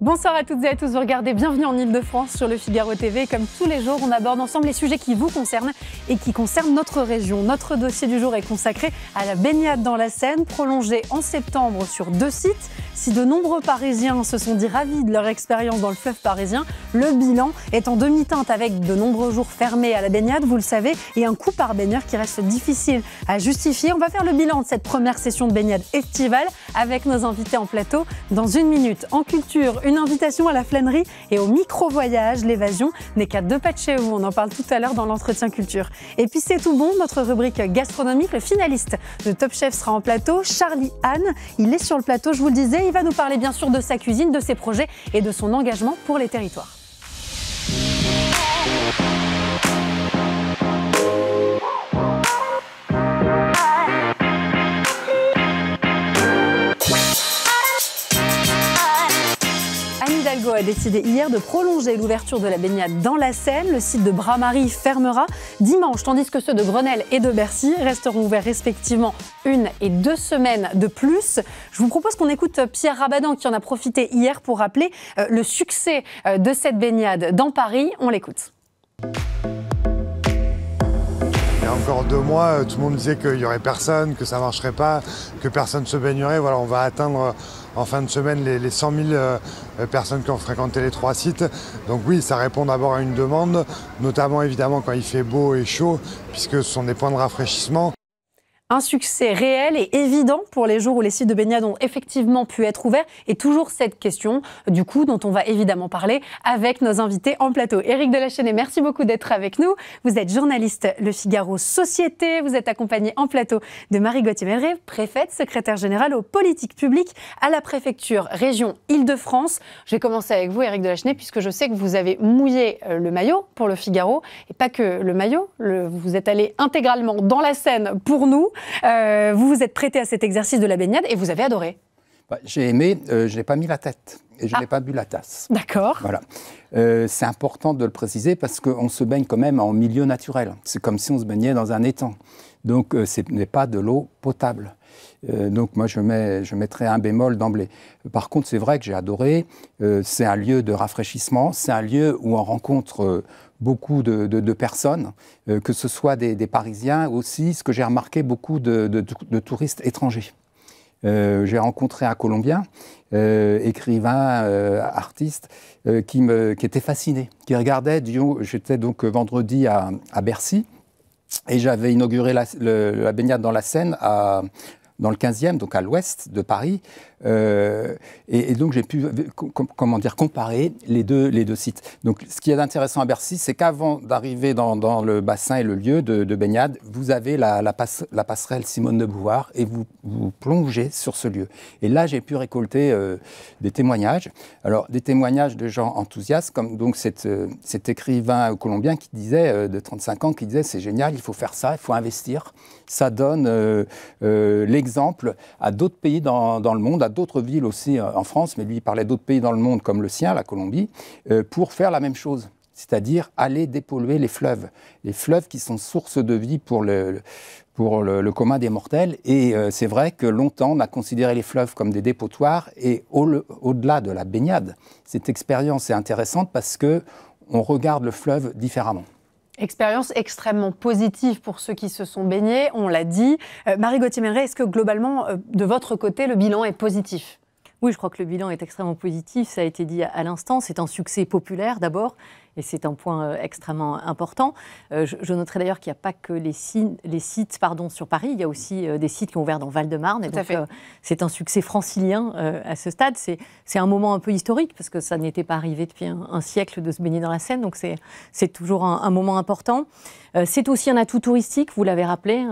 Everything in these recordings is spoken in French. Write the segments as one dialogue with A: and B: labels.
A: Bonsoir à toutes et à tous, vous regardez Bienvenue en Ile-de-France sur le Figaro TV. Comme tous les jours, on aborde ensemble les sujets qui vous concernent et qui concernent notre région. Notre dossier du jour est consacré à la baignade dans la Seine, prolongée en septembre sur 2 sites. Si de nombreux Parisiens se sont dit ravis de leur expérience dans le fleuve parisien, le bilan est en demi-teinte avec de nombreux jours fermés à la baignade, vous le savez, et un coût par baigneur qui reste difficile à justifier. On va faire le bilan de cette première session de baignade estivale avec nos invités en plateau dans 1 minute. En culture, une invitation à la flânerie et au micro-voyage. L'évasion n'est qu'à 2 pas de chez vous. On en parle tout à l'heure dans l'entretien culture. Et puis c'est tout bon, notre rubrique gastronomique. Le finaliste de Top Chef sera en plateau, Charlie Anne. Il est sur le plateau, je vous le disais. Il va nous parler bien sûr de sa cuisine, de ses projets et de son engagement pour les territoires. Anne Hidalgo a décidé hier de prolonger l'ouverture de la baignade dans la Seine. Le site de Bras-Marie fermera dimanche, tandis que ceux de Grenelle et de Bercy resteront ouverts respectivement 1 et 2 semaines de plus. Je vous propose qu'on écoute Pierre Rabadan qui en a profité hier pour rappeler le succès de cette baignade dans Paris. On l'écoute.
B: Il y a encore 2 mois, tout le monde disait qu'il n'y aurait personne, que ça ne marcherait pas, que personne ne se baignerait. Voilà, on va atteindre en fin de semaine les 100 000 personnes qui ont fréquenté les 3 sites. Donc oui, ça répond d'abord à une demande, notamment évidemment quand il fait beau et chaud, puisque ce sont des points de rafraîchissement.
A: Un succès réel et évident pour les jours où les sites de baignade ont effectivement pu être ouverts. Et toujours cette question, du coup, dont on va évidemment parler avec nos invités en plateau. Éric Delachesnais, merci beaucoup d'être avec nous. Vous êtes journaliste Le Figaro Société. Vous êtes accompagné en plateau de Marie Gauthier-Melleret, préfète, secrétaire générale aux politiques publiques à la préfecture région Île-de-France. Je vais commencer avec vous, Éric Delachesnais, puisque je sais que vous avez mouillé le maillot pour Le Figaro. Et pas que le maillot, vous êtes allé intégralement dans la Seine pour nous. Vous vous êtes prêté à cet exercice de la baignade et vous avez adoré.
C: J'ai aimé, je n'ai pas mis la tête et je n'ai pas bu la tasse.
A: D'accord.
C: Voilà. C'est important de le préciser parce qu'on se baigne quand même en milieu naturel. C'est comme si on se baignait dans un étang. Donc ce n'est pas de l'eau potable. Donc moi je mettrais un bémol d'emblée. Par contre c'est vrai que j'ai adoré. C'est un lieu de rafraîchissement. C'est un lieu où on rencontre beaucoup de personnes, que ce soit des Parisiens aussi, ce que j'ai remarqué, beaucoup de touristes étrangers. J'ai rencontré un Colombien, écrivain, artiste, qui était fasciné, qui regardait, j'étais donc vendredi à Bercy, et j'avais inauguré la baignade dans la Seine dans le 15e, donc à l'ouest de Paris. Et donc j'ai pu comparer les deux sites. Donc ce qui est intéressant à Bercy, c'est qu'avant d'arriver dans le bassin et le lieu de baignade, vous avez la passerelle Simone de Beauvoir et vous plongez sur ce lieu. Et là, j'ai pu récolter des témoignages. Alors des témoignages de gens enthousiastes, comme donc cet écrivain colombien qui disait, de 35 ans, qui disait c'est génial, il faut faire ça, il faut investir. Ça donne l'exemple à d'autres pays dans le monde, à d'autres villes aussi en France, mais lui il parlait d'autres pays dans le monde comme le sien, la Colombie, pour faire la même chose, c'est-à-dire aller dépolluer les fleuves qui sont source de vie pour le commun des mortels. Et c'est vrai que longtemps on a considéré les fleuves comme des dépotoirs, et au-delà de la baignade, cette expérience est intéressante parce qu'on regarde le fleuve différemment.
A: Expérience extrêmement positive pour ceux qui se sont baignés, on l'a dit. Marie Gauthier-Melleret, est-ce que globalement, de votre côté, le bilan est positif ?
D: Oui, je crois que le bilan est extrêmement positif, ça a été dit à l'instant. C'est un succès populaire d'abord, et c'est un point extrêmement important. Je noterai d'ailleurs qu'il n'y a pas que les sites sur Paris, il y a aussi des sites qui ont ouvert dans Val-de-Marne. Et donc c'est un succès francilien à ce stade. C'est un moment un peu historique, parce que ça n'était pas arrivé depuis un siècle de se baigner dans la Seine, donc c'est toujours un moment important. C'est aussi un atout touristique, vous l'avez rappelé,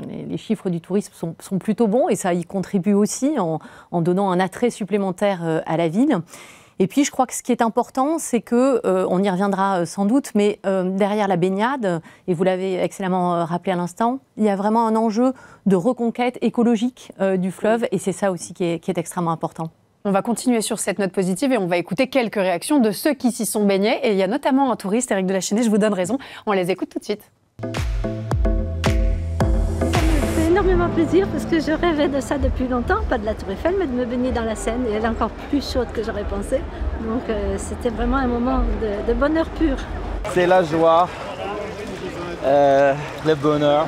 D: les chiffres du tourisme sont plutôt bons, et ça y contribue aussi en donnant un attrait supplémentaire à la ville. Et puis, je crois que ce qui est important, c'est que, on y reviendra sans doute, mais derrière la baignade, et vous l'avez excellemment rappelé à l'instant, il y a vraiment un enjeu de reconquête écologique du fleuve, et c'est ça aussi qui est extrêmement important.
A: On va continuer sur cette note positive et on va écouter quelques réactions de ceux qui s'y sont baignés. Et il y a notamment un touriste, Éric Delachesnais, je vous donne raison. On les écoute tout de suite.
E: énormément plaisir parce que je rêvais de ça depuis longtemps, pas de la Tour Eiffel, mais de me baigner dans la Seine. Et elle est encore plus chaude que j'aurais pensé. Donc c'était vraiment un moment de bonheur pur.
F: C'est la joie, le bonheur.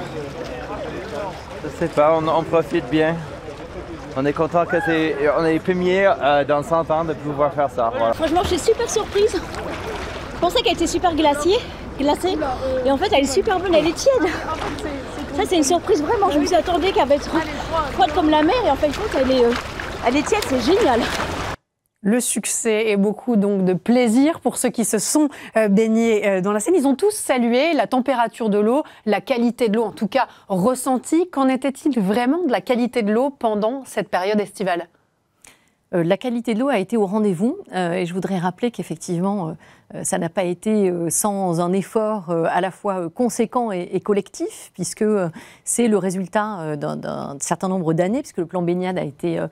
F: Je sais pas, on profite bien. On est content que on est les premiers dans 100 ans de pouvoir faire ça. Voilà.
G: Franchement, je suis super surprise. Je pensais qu'elle était super glacée. Et en fait, elle est super bonne, elle est tiède. Ça, c'est une surprise vraiment. Je me suis attendue qu'elle va être froide comme la mer. Et en fait, elle est tiède, c'est génial.
A: Le succès et beaucoup donc de plaisir pour ceux qui se sont baignés dans la Seine. Ils ont tous salué la température de l'eau, la qualité de l'eau en tout cas ressentie. Qu'en était-il vraiment de la qualité de l'eau pendant cette période estivale ?
D: La qualité de l'eau a été au rendez-vous et je voudrais rappeler qu'effectivement, ça n'a pas été sans un effort à la fois conséquent et collectif, puisque c'est le résultat d'un certain nombre d'années, puisque le plan baignade a été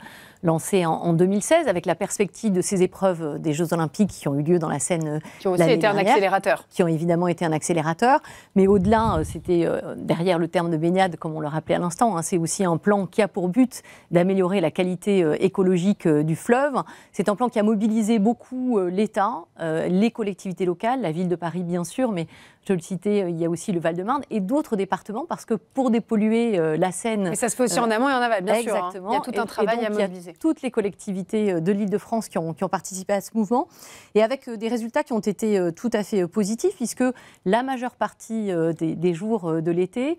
D: lancé en 2016 avec la perspective de ces épreuves des Jeux Olympiques qui ont eu lieu dans la Seine
A: qui ont aussi été un accélérateur.
D: Qui ont évidemment été un accélérateur. Mais au-delà, c'était derrière le terme de baignade, comme on le rappelait à l'instant, hein, c'est aussi un plan qui a pour but d'améliorer la qualité écologique du fleuve. C'est un plan qui a mobilisé beaucoup l'État, les collectivités locales, la ville de Paris bien sûr, mais je le citais, il y a aussi le Val-de-Marne et d'autres départements, parce que pour dépolluer la Seine...
A: Et ça se fait aussi en amont et en aval, bien sûr.
D: Exactement.
A: Hein. Il y a tout un travail à mobiliser.
D: Toutes les collectivités de l'Île-de-France qui ont participé à ce mouvement, et avec des résultats qui ont été tout à fait positifs, puisque la majeure partie des jours de l'été,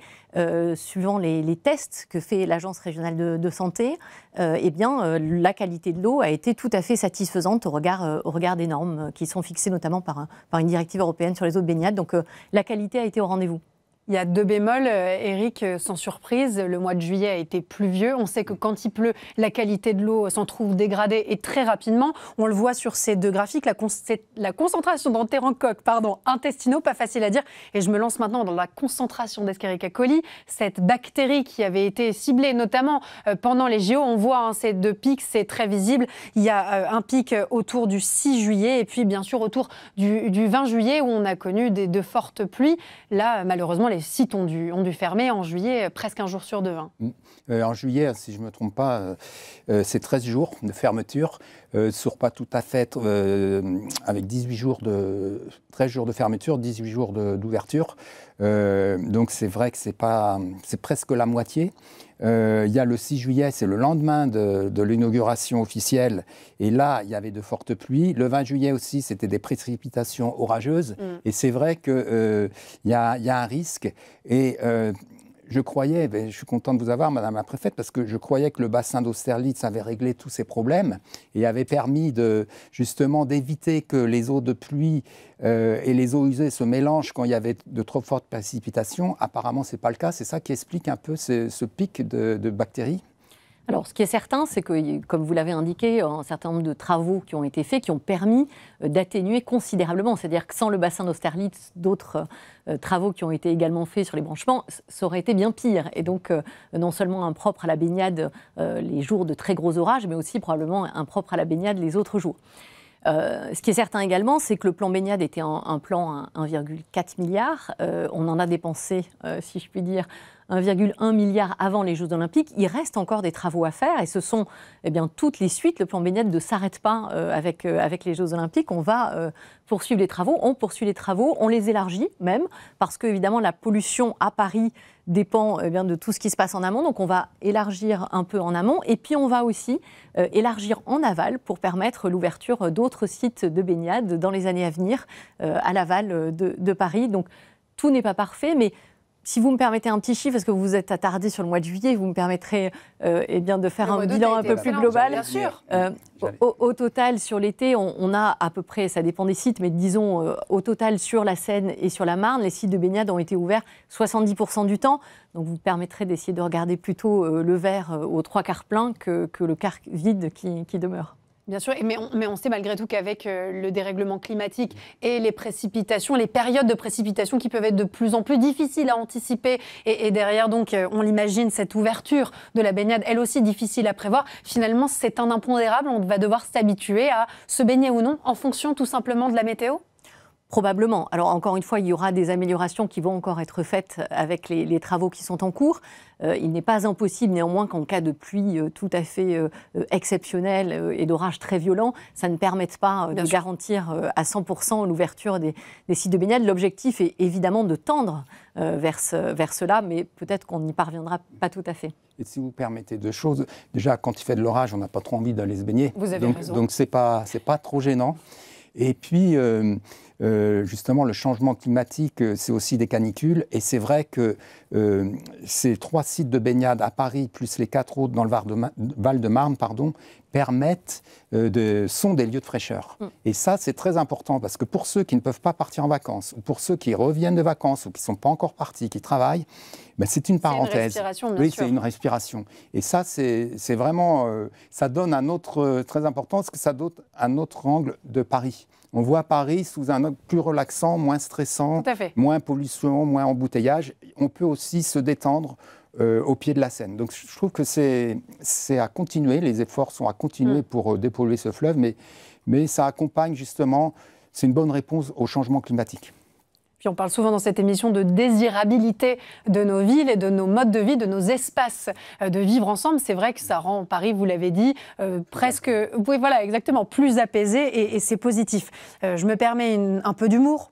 D: suivant les tests que fait l'Agence régionale de santé, eh bien, la qualité de l'eau a été tout à fait satisfaisante au regard des normes qui sont fixées notamment par une directive européenne sur les eaux de baignade. Donc, la qualité a été au rendez-vous.
A: Il y a 2 bémols, Eric, sans surprise. Le mois de juillet a été pluvieux. On sait que quand il pleut, la qualité de l'eau s'en trouve dégradée et très rapidement. On le voit sur ces 2 graphiques, la concentration d'entérocoques intestinaux, pas facile à dire. Et je me lance maintenant dans la concentration d'Escherichia coli, cette bactérie qui avait été ciblée notamment pendant les JO. On voit ces 2 pics, c'est très visible. Il y a un pic autour du 6 juillet et puis bien sûr autour du 20 juillet où on a connu de fortes pluies. Là, malheureusement, les sites ont dû fermer en juillet, presque un jour sur 2.
C: En juillet, si je ne me trompe pas, c'est 13 jours de fermeture, sur pas tout à fait, avec 13 jours de fermeture, 18 jours d'ouverture. Donc c'est vrai que c'est presque la moitié. Il y a le 6 juillet, c'est le lendemain de l'inauguration officielle. Et là, il y avait de fortes pluies. Le 20 juillet aussi, c'était des précipitations orageuses. Et c'est vrai qu'il y a un risque. Et je croyais, je suis content de vous avoir, Madame la Préfète, parce que je croyais que le bassin d'Austerlitz avait réglé tous ces problèmes et avait permis justement d'éviter que les eaux de pluie et les eaux usées se mélangent quand il y avait de trop fortes précipitations. Apparemment, ce n'est pas le cas. C'est ça qui explique un peu ce pic de bactéries.
D: Alors, ce qui est certain, c'est que, comme vous l'avez indiqué, un certain nombre de travaux qui ont été faits, qui ont permis d'atténuer considérablement. C'est-à-dire que sans le bassin d'Austerlitz, d'autres travaux qui ont été également faits sur les branchements, ça aurait été bien pire. Et donc, non seulement impropre à la baignade les jours de très gros orages, mais aussi probablement impropre à la baignade les autres jours. Ce qui est certain également, c'est que le plan baignade était un plan à 1,4 milliard. On en a dépensé, si je puis dire, 1,1 milliard avant les Jeux Olympiques. Il reste encore des travaux à faire et ce sont toutes les suites. Le plan baignade ne s'arrête pas avec les Jeux Olympiques. On va poursuivre les travaux, on poursuit les travaux, on les élargit même, parce que évidemment la pollution à Paris dépend de tout ce qui se passe en amont. Donc on va élargir un peu en amont et puis on va aussi élargir en aval pour permettre l'ouverture d'autres sites de baignade dans les années à venir à l'aval de Paris. Donc tout n'est pas parfait, mais si vous me permettez un petit chiffre, parce que vous vous êtes attardé sur le mois de juillet, vous me permettrez de faire un bilan un peu plus global.
A: Bien sûr.
D: Au total, sur l'été, on a à peu près, ça dépend des sites, mais disons au total sur la Seine et sur la Marne, les sites de baignade ont été ouverts 70% du temps. Donc vous me permettrez d'essayer de regarder plutôt le verre aux 3/4 plein que le quart vide qui demeure.
A: Bien sûr, mais on sait malgré tout qu'avec le dérèglement climatique et les précipitations, les périodes de précipitations qui peuvent être de plus en plus difficiles à anticiper et derrière donc on l'imagine cette ouverture de la baignade, elle aussi difficile à prévoir. Finalement, c'est un impondérable, on va devoir s'habituer à se baigner ou non en fonction tout simplement de la météo.
D: Probablement. Alors encore une fois, il y aura des améliorations qui vont encore être faites avec les travaux qui sont en cours. Il n'est pas impossible néanmoins qu'en cas de pluie tout à fait exceptionnelle et d'orage très violent, ça ne permette pas de garantir à 100% l'ouverture des sites de baignade. L'objectif est évidemment de tendre vers cela, mais peut-être qu'on n'y parviendra pas tout à fait.
C: Et si vous permettez deux choses, déjà quand il fait de l'orage, on n'a pas trop envie d'aller se baigner.
A: Vous avez raison.
C: Donc c'est pas trop gênant. Et puis, justement, le changement climatique, c'est aussi des canicules. Et c'est vrai que ces 3 sites de baignade à Paris, plus les 4 autres dans le Val-de-Marne, sont des lieux de fraîcheur. Et ça, c'est très important, parce que pour ceux qui ne peuvent pas partir en vacances, ou pour ceux qui reviennent de vacances, ou qui ne sont pas encore partis, qui travaillent, ben c'est une parenthèse.
A: C'est une respiration, bien sûr.
C: Oui, c'est une respiration. Et ça, c'est vraiment... ça donne un autre... très important, parce que ça donne un autre angle de Paris. On voit Paris sous un angle plus relaxant, moins stressant, moins pollution, moins embouteillage. On peut aussi se détendre au pied de la Seine. Donc je trouve que c'est à continuer, les efforts sont à continuer pour dépolluer ce fleuve, mais ça accompagne justement, c'est une bonne réponse au changement climatique.
A: Puis on parle souvent dans cette émission de désirabilité de nos villes et de nos modes de vie, de nos espaces de vivre ensemble. C'est vrai que ça rend Paris, vous l'avez dit, presque, oui, voilà, exactement, plus apaisé et c'est positif. Je me permets un peu d'humour.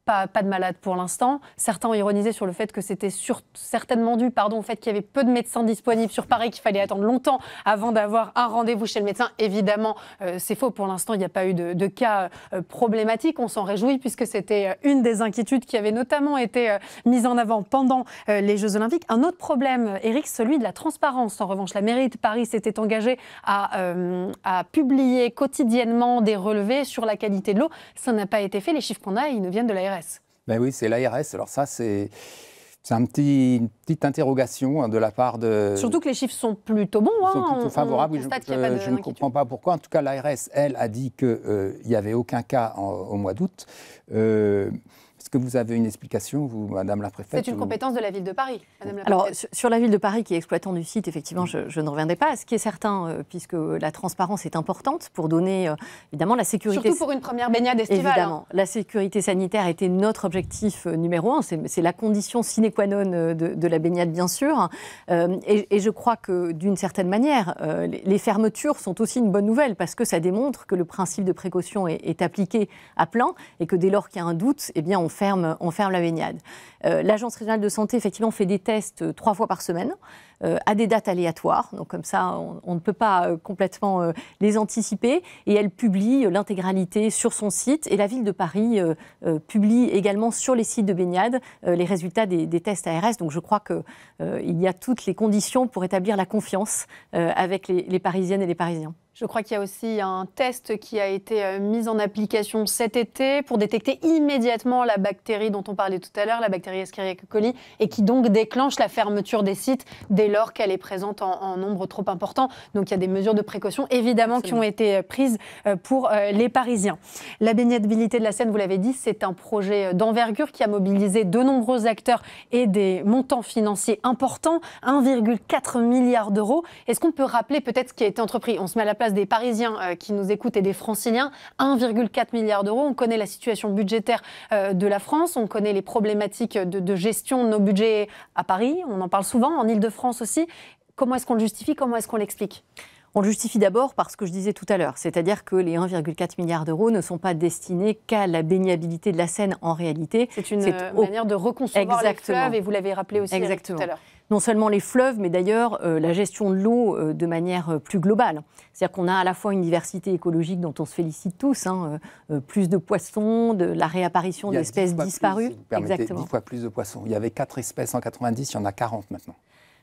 A: Pas de malade pour l'instant. Certains ont ironisé sur le fait que c'était certainement dû au fait qu'il y avait peu de médecins disponibles sur Paris, qu'il fallait attendre longtemps avant d'avoir un rendez-vous chez le médecin. Évidemment, c'est faux. Pour l'instant, il n'y a pas eu de cas problématiques. On s'en réjouit puisque c'était une des inquiétudes qui avait notamment été mise en avant pendant les Jeux Olympiques. Un autre problème, Éric, celui de la transparence. En revanche, la mairie de Paris s'était engagée à publier quotidiennement des relevés sur la qualité de l'eau. Ça n'a pas été fait. Les chiffres qu'on a, ils nous viennent de l'ARS.
C: Ben oui, c'est l'ARS. Alors ça, c'est une petite interrogation de la part de...
A: Surtout que les chiffres sont plutôt bons.
C: Ils sont plutôt favorables. Je ne comprends pas pourquoi. En tout cas, l'ARS, elle, a dit qu'il n'y avait aucun cas au mois d'août. Est-ce que vous avez une explication, vous, Madame la Préfète?
A: C'est une compétence de la Ville de Paris, Madame la
D: Alors,
A: Préfète.
D: sur la Ville de Paris, qui est exploitant du site, effectivement, je ne reviendrai pas. Ce qui est certain, puisque la transparence est importante pour donner, évidemment, la sécurité...
A: Surtout pour une première baignade estivale.
D: Évidemment. La sécurité sanitaire était notre objectif numéro 1. C'est la condition sine qua non de la baignade, bien sûr. Et je crois que, d'une certaine manière, les fermetures sont aussi une bonne nouvelle, parce que ça démontre que le principe de précaution est appliqué à plein, et que dès lors qu'il y a un doute, eh bien, on ferme la baignade. L'Agence régionale de santé, effectivement, fait des tests 3 fois par semaine, à des dates aléatoires. Donc, comme ça, on ne peut pas complètement les anticiper. Et elle publie l'intégralité sur son site. Et la Ville de Paris publie également sur les sites de baignade les résultats des tests ARS. Donc, je crois qu'il y a toutes les conditions pour établir la confiance avec les Parisiennes et les Parisiens.
A: Je crois qu'il y a aussi un test qui a été mis en application cet été pour détecter immédiatement la bactérie dont on parlait tout à l'heure, la bactérie Escherichia coli, et qui donc déclenche la fermeture des sites dès lors qu'elle est présente en nombre trop important. Donc il y a des mesures de précaution évidemment qui ont été prises pour les Parisiens. La baignadabilité de la Seine, vous l'avez dit, c'est un projet d'envergure qui a mobilisé de nombreux acteurs et des montants financiers importants, 1,4 milliard d'euros. Est-ce qu'on peut rappeler peut-être ce qui a été entrepris? On se met à la place des Parisiens qui nous écoutent et des Franciliens, 1,4 milliard d'euros. On connaît la situation budgétaire de la France, on connaît les problématiques de gestion de nos budgets à Paris, on en parle souvent, en Ile-de-France aussi. Comment est-ce qu'on le justifie? Comment est-ce qu'on l'explique?
D: On le justifie d'abord par ce que je disais tout à l'heure, c'est-à-dire que les 1,4 milliard d'euros ne sont pas destinés qu'à la baignabilité de la Seine en réalité.
A: C'est une manière de reconcevoir les fleuves, et vous l'avez rappelé aussi tout à l'heure.
D: Non seulement les fleuves, mais d'ailleurs la gestion de l'eau de manière plus globale. C'est-à-dire qu'on a à la fois une diversité écologique dont on se félicite tous, plus de poissons, de la réapparition d'espèces disparues.
C: Si vous permettez, 10 fois plus de poissons. Il y avait 4 espèces en 90, il y en a 40 maintenant.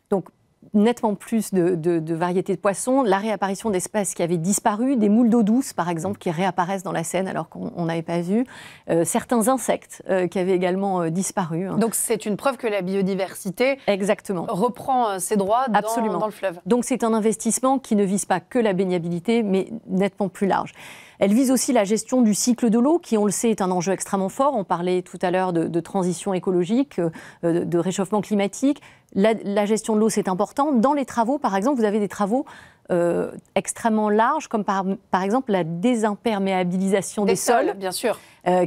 D: Donc, nettement plus de variétés de poissons, la réapparition d'espèces qui avaient disparu, des moules d'eau douce par exemple qui réapparaissent dans la Seine alors qu'on n'avait pas vu, certains insectes qui avaient également disparu.
A: Donc c'est une preuve que la biodiversité reprend ses droits dans le fleuve.
D: Donc c'est un investissement qui ne vise pas que la baignabilité mais nettement plus large. Elle vise aussi la gestion du cycle de l'eau, qui, on le sait, est un enjeu extrêmement fort. On parlait tout à l'heure de transition écologique, de réchauffement climatique. La gestion de l'eau, c'est important. Dans les travaux, par exemple, vous avez des travaux extrêmement larges, comme par exemple la désimperméabilisation des sols.
A: Bien sûr.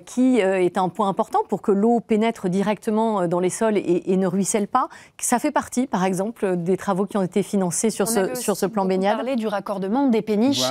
D: qui est un point important pour que l'eau pénètre directement dans les sols et ne ruisselle pas. Ça fait partie, par exemple, des travaux qui ont été financés sur ce plan baignade.
A: On parlait du raccordement des péniches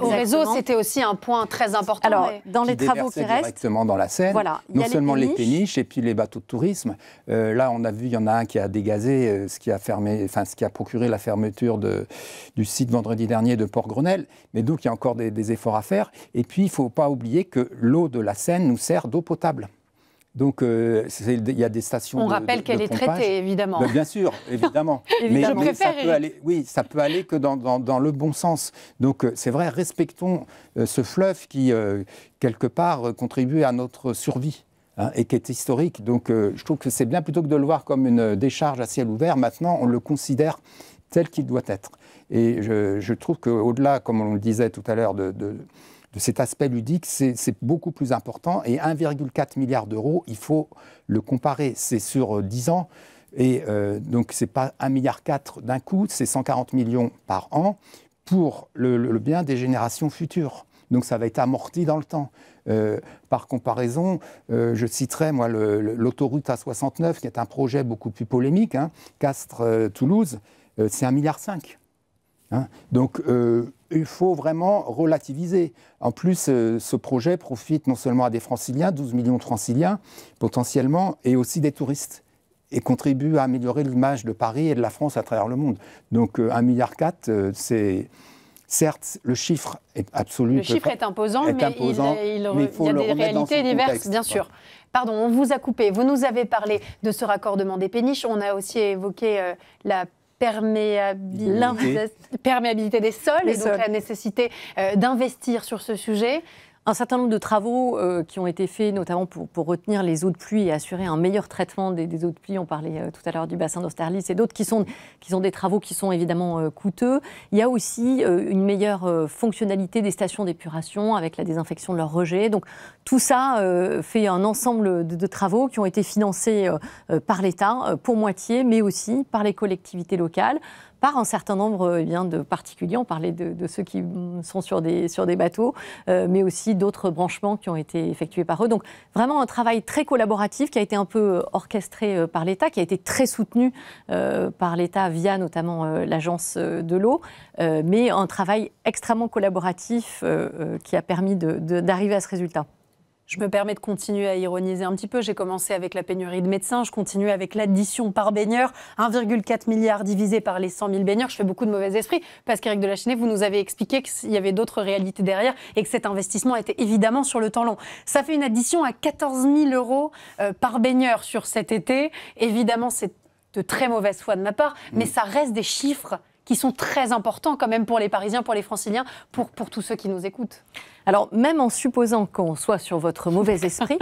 A: au réseau, c'était aussi un point très important.
D: Alors, dans les travaux qui restent...
C: directement dans la Seine, non seulement les péniches et puis les bateaux de tourisme. Là, on a vu, il y en a un qui a dégazé, ce qui a procuré la fermeture du site vendredi dernier de Port-Grenelle. Mais donc, il y a encore des efforts à faire. Et puis, il ne faut pas oublier que l'eau de la Seine nous sert d'eau potable. Donc, il y a des stations
A: On rappelle qu'elle est traitée, évidemment.
C: Ben, bien sûr, évidemment. mais ça peut aller que dans le bon sens. Donc, c'est vrai, respectons ce fleuve qui, quelque part, contribue à notre survie. Et qui est historique. Donc, je trouve que c'est bien, plutôt que de le voir comme une décharge à ciel ouvert, maintenant, on le considère tel qu'il doit être. Et je trouve qu'au-delà, comme on le disait tout à l'heure, de cet aspect ludique, c'est beaucoup plus important. Et 1,4 milliard d'euros, il faut le comparer. C'est sur 10 ans. Et donc, ce n'est pas 1,4 milliard d'un coup, c'est 140 millions par an pour le bien des générations futures. Donc, ça va être amorti dans le temps. Par comparaison, je citerai moi l'autoroute A69, qui est un projet beaucoup plus polémique, Castres-Toulouse, c'est 1,5 milliard. Donc, il faut vraiment relativiser. En plus, ce projet profite non seulement à des Franciliens, 12 millions de Franciliens potentiellement, et aussi des touristes, et contribue à améliorer l'image de Paris et de la France à travers le monde. Donc, 1,4 milliard, c'est... Certes, le chiffre est absolu.
A: Le chiffre est imposant, mais il y a des réalités diverses, bien sûr. Pardon, on vous a coupé. Vous nous avez parlé de ce raccordement des péniches. On a aussi évoqué la perméabilité des sols et donc la nécessité d'investir sur ce sujet.
D: Un certain nombre de travaux qui ont été faits, notamment pour retenir les eaux de pluie et assurer un meilleur traitement des eaux de pluie. On parlait tout à l'heure du bassin d'Austerlitz et d'autres qui sont des travaux qui sont évidemment coûteux. Il y a aussi une meilleure fonctionnalité des stations d'épuration avec la désinfection de leurs rejets. Donc tout ça fait un ensemble de travaux qui ont été financés par l'État pour moitié, mais aussi par les collectivités locales, par un certain nombre de particuliers. On parlait de ceux qui sont sur des bateaux, mais aussi d'autres branchements qui ont été effectués par eux. Donc vraiment un travail très collaboratif qui a été un peu orchestré par l'État, qui a été très soutenu par l'État via notamment l'Agence de l'eau, mais un travail extrêmement collaboratif qui a permis d'arriver à ce résultat.
A: Je me permets de continuer à ironiser un petit peu. J'ai commencé avec la pénurie de médecins, je continue avec l'addition par baigneur. 1,4 milliard divisé par les 100 000 baigneurs. Je fais beaucoup de mauvais esprit parce qu'Éric Delachesnée, vous nous avez expliqué qu'il y avait d'autres réalités derrière et que cet investissement était évidemment sur le temps long. Ça fait une addition à 14 000 euros par baigneur sur cet été. Évidemment, c'est de très mauvaise foi de ma part, mais ça reste des chiffres qui sont très importants quand même pour les Parisiens, pour les Franciliens, pour tous ceux qui nous écoutent.
D: Alors, même en supposant qu'on soit sur votre mauvais esprit,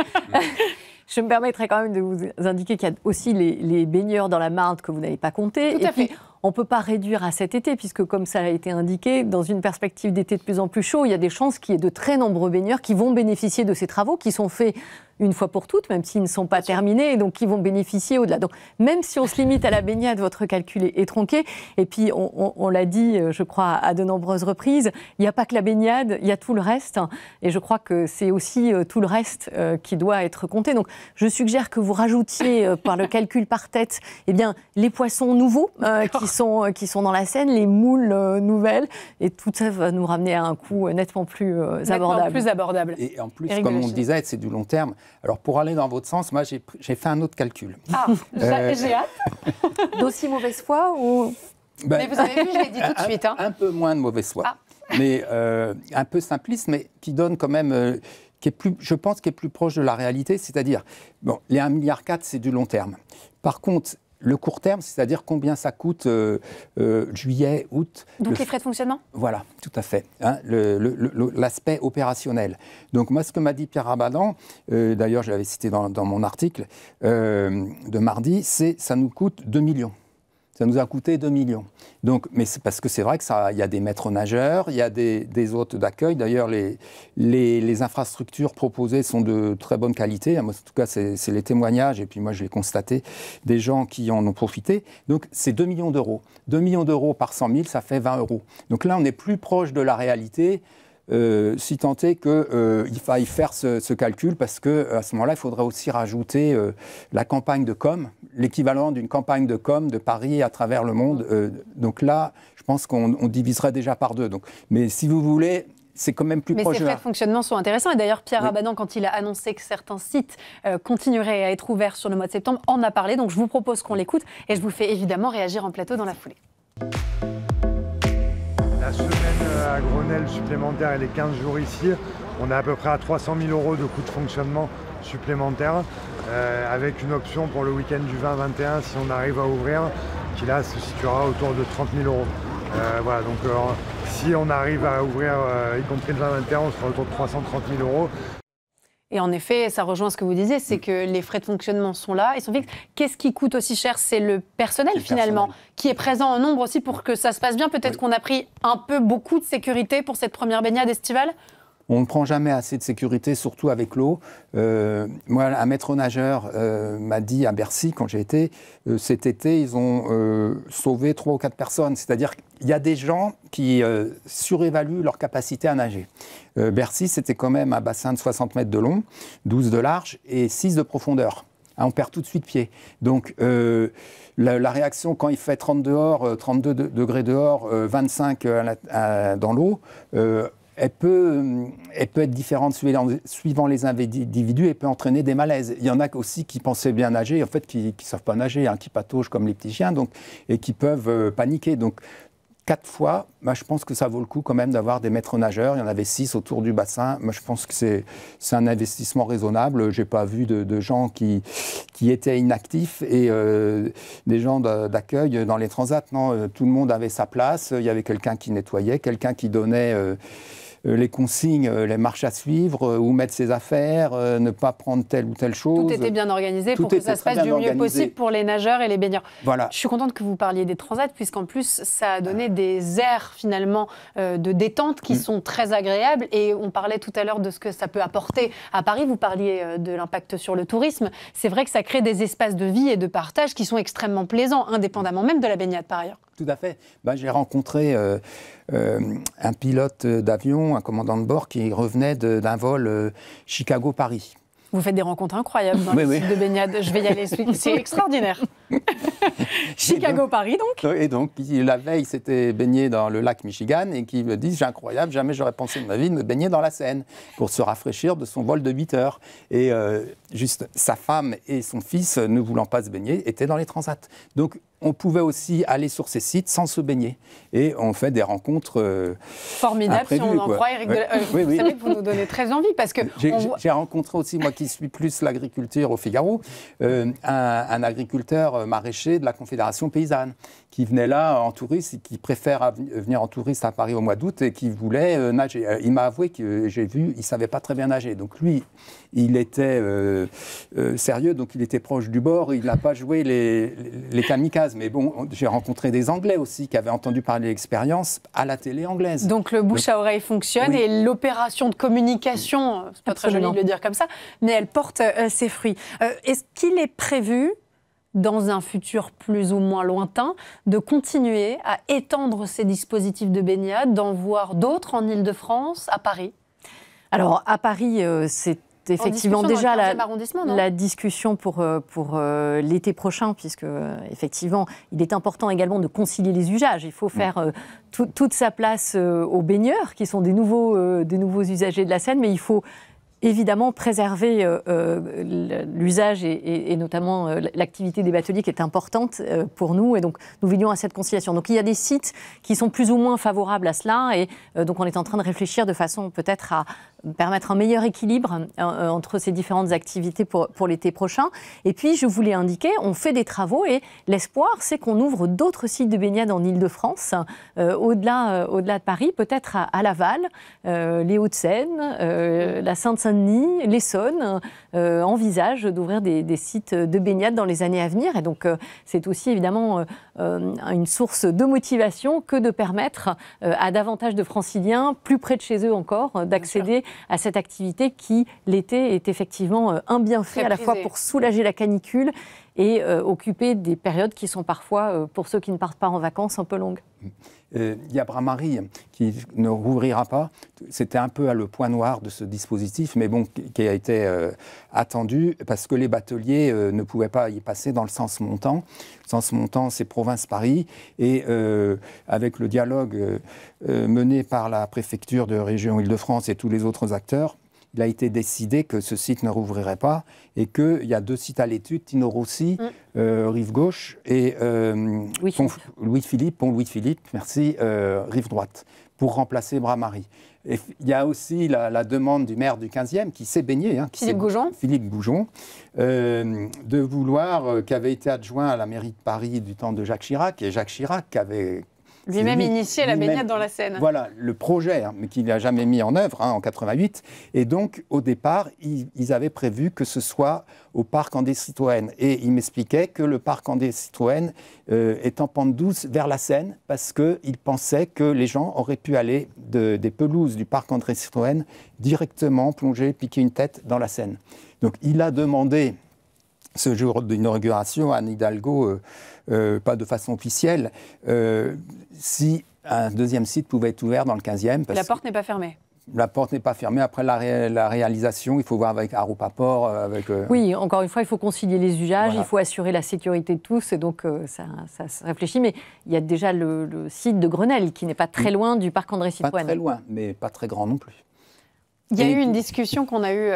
D: je me permettrai quand même de vous indiquer qu'il y a aussi les baigneurs dans la Marne que vous n'avez pas comptés.
A: Tout à fait.
D: On ne peut pas réduire à cet été, puisque comme ça a été indiqué, dans une perspective d'été de plus en plus chaud, il y a des chances qu'il y ait de très nombreux baigneurs qui vont bénéficier de ces travaux, qui sont faits une fois pour toutes, même s'ils ne sont pas terminés, et donc qui vont bénéficier au-delà. Donc même si on se limite à la baignade, votre calcul est tronqué. Et puis on l'a dit, je crois, à de nombreuses reprises, il n'y a pas que la baignade, il y a tout le reste. Et je crois que c'est aussi tout le reste qui doit être compté. Donc je suggère que vous rajoutiez par le calcul par tête, eh bien, les poissons nouveaux qui sont dans la Seine, les moules nouvelles, et tout ça va nous ramener à un coût nettement plus abordable.
C: Et en plus, comme on le disait, c'est du long terme. Alors, pour aller dans votre sens, moi, j'ai fait un autre calcul.
A: Ah, j'ai hâte.
D: D'aussi mauvaise foi ou...
A: Mais vous avez vu, je l'ai dit tout de suite.
C: Un peu moins de mauvaise foi. Mais un peu simpliste, mais qui donne quand même... je pense, qui est plus proche de la réalité. C'est-à-dire, bon, les 1,4 milliard, c'est du long terme. Par contre, le court terme, c'est-à-dire combien ça coûte juillet, août.
A: Donc les frais de fonctionnement ?
C: Voilà, tout à fait. L'aspect opérationnel. Donc moi, ce que m'a dit Pierre Rabadan, d'ailleurs je l'avais cité dans mon article de mardi, c'est ça nous coûte 2 millions. Ça nous a coûté 2 millions. Donc, mais c'est parce que c'est vrai qu'il y a des maîtres nageurs, il y a des hôtes d'accueil. D'ailleurs, les infrastructures proposées sont de très bonne qualité. Moi, en tout cas, c'est les témoignages, et puis moi, je l'ai constaté, des gens qui en ont profité. Donc, c'est 2 millions d'euros. 2 millions d'euros par 100 000, ça fait 20 euros. Donc là, on est plus proche de la réalité si tant est qu'il faille faire ce calcul, parce qu'à ce moment-là, il faudrait aussi rajouter la campagne de com', l'équivalent d'une campagne de com' de Paris à travers le monde. Donc là, je pense qu'on diviserait déjà par 2. Donc, mais si vous voulez... C'est quand même plus proche.
A: Mais ces frais de fonctionnement sont intéressants. Et d'ailleurs, Pierre Rabadan, quand il a annoncé que certains sites continueraient à être ouverts sur le mois de septembre, en a parlé. Donc je vous propose qu'on l'écoute et je vous fais évidemment réagir en plateau dans la foulée.
B: La semaine à Grenelle supplémentaire, elle est 15 jours ici. On est à peu près à 300 000 € de coûts de fonctionnement supplémentaires, avec une option pour le week-end du 20-21, si on arrive à ouvrir, qui là se situera autour de 30 000 €. Voilà, donc si on arrive à ouvrir, y compris le 20-21, on sera autour de 330 000 €.
A: Et en effet, ça rejoint ce que vous disiez, c'est que les frais de fonctionnement sont là, ils sont fixes. Qu'est-ce qui coûte aussi cher? C'est le personnel finalement, qui est présent en nombre aussi pour que ça se passe bien. Peut-être qu'on a pris un peu beaucoup de sécurité pour cette première baignade estivale.
C: On ne prend jamais assez de sécurité, surtout avec l'eau. Moi, un maître nageur m'a dit à Bercy, quand j'ai été, cet été, ils ont sauvé 3 ou 4 personnes. C'est-à-dire qu'il y a des gens qui surévaluent leur capacité à nager. Bercy, c'était quand même un bassin de 60 mètres de long, 12 de large et 6 de profondeur. On perd tout de suite pied. Donc, la réaction, quand il fait 30 dehors, 32 degrés dehors, 25 dans l'eau, elle peut être différente suivant les individus et peut entraîner des malaises. Il y en a aussi qui pensaient bien nager, et en fait, qui ne savent pas nager, qui pataugent comme les petits chiens, et qui peuvent paniquer. Donc, 4 fois, moi, je pense que ça vaut le coup quand même d'avoir des maîtres nageurs. Il y en avait 6 autour du bassin. Moi, je pense que c'est un investissement raisonnable. Je n'ai pas vu de gens qui étaient inactifs et des gens d'accueil dans les transats. Non, tout le monde avait sa place. Il y avait quelqu'un qui nettoyait, quelqu'un qui donnait les consignes, les marches à suivre, où mettre ses affaires, ne pas prendre telle ou telle chose.
A: Tout était bien organisé pour que ça se passe du mieux possible pour les nageurs et les baigneurs.
C: Voilà.
A: Je suis contente que vous parliez des transats, puisqu'en plus, ça a donné des aires finalement de détente qui sont très agréables. Et on parlait tout à l'heure de ce que ça peut apporter à Paris. Vous parliez de l'impact sur le tourisme. C'est vrai que ça crée des espaces de vie et de partage qui sont extrêmement plaisants, indépendamment même de la baignade par ailleurs.
C: Tout à fait. J'ai rencontré un pilote d'avion, un commandant de bord qui revenait d'un vol Chicago-Paris.
A: Vous faites des rencontres incroyables dans le site de baignade. Je vais y aller, c'est extraordinaire. Chicago-Paris donc.
C: Et donc, la veille, s'était baigné dans le lac Michigan et qui me dit, c'est incroyable, jamais j'aurais pensé de ma vie de me baigner dans la Seine pour se rafraîchir de son vol de 8 heures. Et juste, sa femme et son fils, ne voulant pas se baigner, étaient dans les transats. Donc, on pouvait aussi aller sur ces sites sans se baigner. Et on fait des rencontres
A: formidables, si on en croit, Éric Delahousse. Vous savez que vous nous donnez très envie, parce que...
C: J'ai rencontré aussi, moi qui suis plus l'agriculture au Figaro, un agriculteur maraîcher de la Confédération paysanne, qui venait là en touriste, et qui préfère venir en touriste à Paris au mois d'août, et qui voulait nager. Il m'a avoué que j'ai vu, il ne savait pas très bien nager. Donc lui, il était sérieux, donc il était proche du bord, il n'a pas joué les kamikazes. Mais bon, j'ai rencontré des Anglais aussi qui avaient entendu parler de l'expérience à la télé anglaise.
A: Donc le bouche à oreille fonctionne et l'opération de communication, c'est pas très joli de le dire comme ça, mais elle porte ses fruits. Est-ce qu'il est prévu, dans un futur plus ou moins lointain, de continuer à étendre ces dispositifs de baignade, d'en voir d'autres en Île-de-France, à Paris?
D: Alors à Paris, c'est effectivement déjà la discussion pour l'été prochain, puisque effectivement, il est important également de concilier les usages. Il faut faire toute sa place aux baigneurs, qui sont des nouveaux usagers de la Seine, mais il faut évidemment préserver l'usage et notamment l'activité des bateliers qui est importante pour nous, et donc nous veillons à cette conciliation. Donc il y a des sites qui sont plus ou moins favorables à cela, et donc on est en train de réfléchir de façon peut-être à permettre un meilleur équilibre entre ces différentes activités pour l'été prochain. Et puis je voulais indiquer, on fait des travaux, et l'espoir c'est qu'on ouvre d'autres sites de baignade en Île-de-France, au-delà de Paris, peut-être à Laval, les Hauts-de-Seine, la Seine-Saint-Denis, l'Essonne envisagent d'ouvrir des sites de baignade dans les années à venir. Et donc c'est aussi évidemment une source de motivation que de permettre à davantage de Franciliens, plus près de chez eux encore, d'accéder à cette activité qui, l'été, est effectivement un bienfait à la fois pour soulager la canicule et occuper des périodes qui sont parfois, pour ceux qui ne partent pas en vacances, un peu longues.
C: Il y a Bras-Marie qui ne rouvrira pas. C'était un peu le point noir de ce dispositif, mais bon, qui a été attendu parce que les bateliers ne pouvaient pas y passer dans le sens montant. Le sens montant, c'est Province-Paris. Et avec le dialogue mené par la préfecture de région Île-de-France et tous les autres acteurs, il a été décidé que ce site ne rouvrirait pas et qu'il y a 2 sites à l'étude, Tino-Rossi, rive gauche, et pont Louis-Philippe, merci, rive droite, pour remplacer Bras-Marie. Et il y a aussi la demande du maire du 15e qui s'est baigné, Philippe Goujon, de vouloir, qui avait été adjoint à la mairie de Paris du temps de Jacques Chirac, et Jacques Chirac avait...
A: Lui-même initié la baignade dans la Seine.
C: Voilà, le projet, mais qu'il n'a jamais mis en œuvre en 88. Et donc, au départ, ils avaient prévu que ce soit au parc André Citroën. Et il m'expliquait que le parc André Citroën est en pente douce vers la Seine parce qu'il pensait que les gens auraient pu aller des pelouses du parc André Citroën directement plonger, piquer une tête dans la Seine. Donc, il a demandé ce jour d'inauguration à Anne Hidalgo, pas de façon officielle, si un deuxième site pouvait être ouvert dans le 15e.
A: La porte n'est pas fermée.
C: La porte n'est pas fermée. Après la réalisation, il faut voir avec Aropaport.
D: Oui, encore une fois, il faut concilier les usages, il faut assurer la sécurité de tous, et donc ça se réfléchit. Mais il y a déjà le site de Grenelle, qui n'est pas très loin du parc André Citroën.
C: Pas très loin, mais pas très grand non plus.
A: Il y a eu une discussion qu'on a eue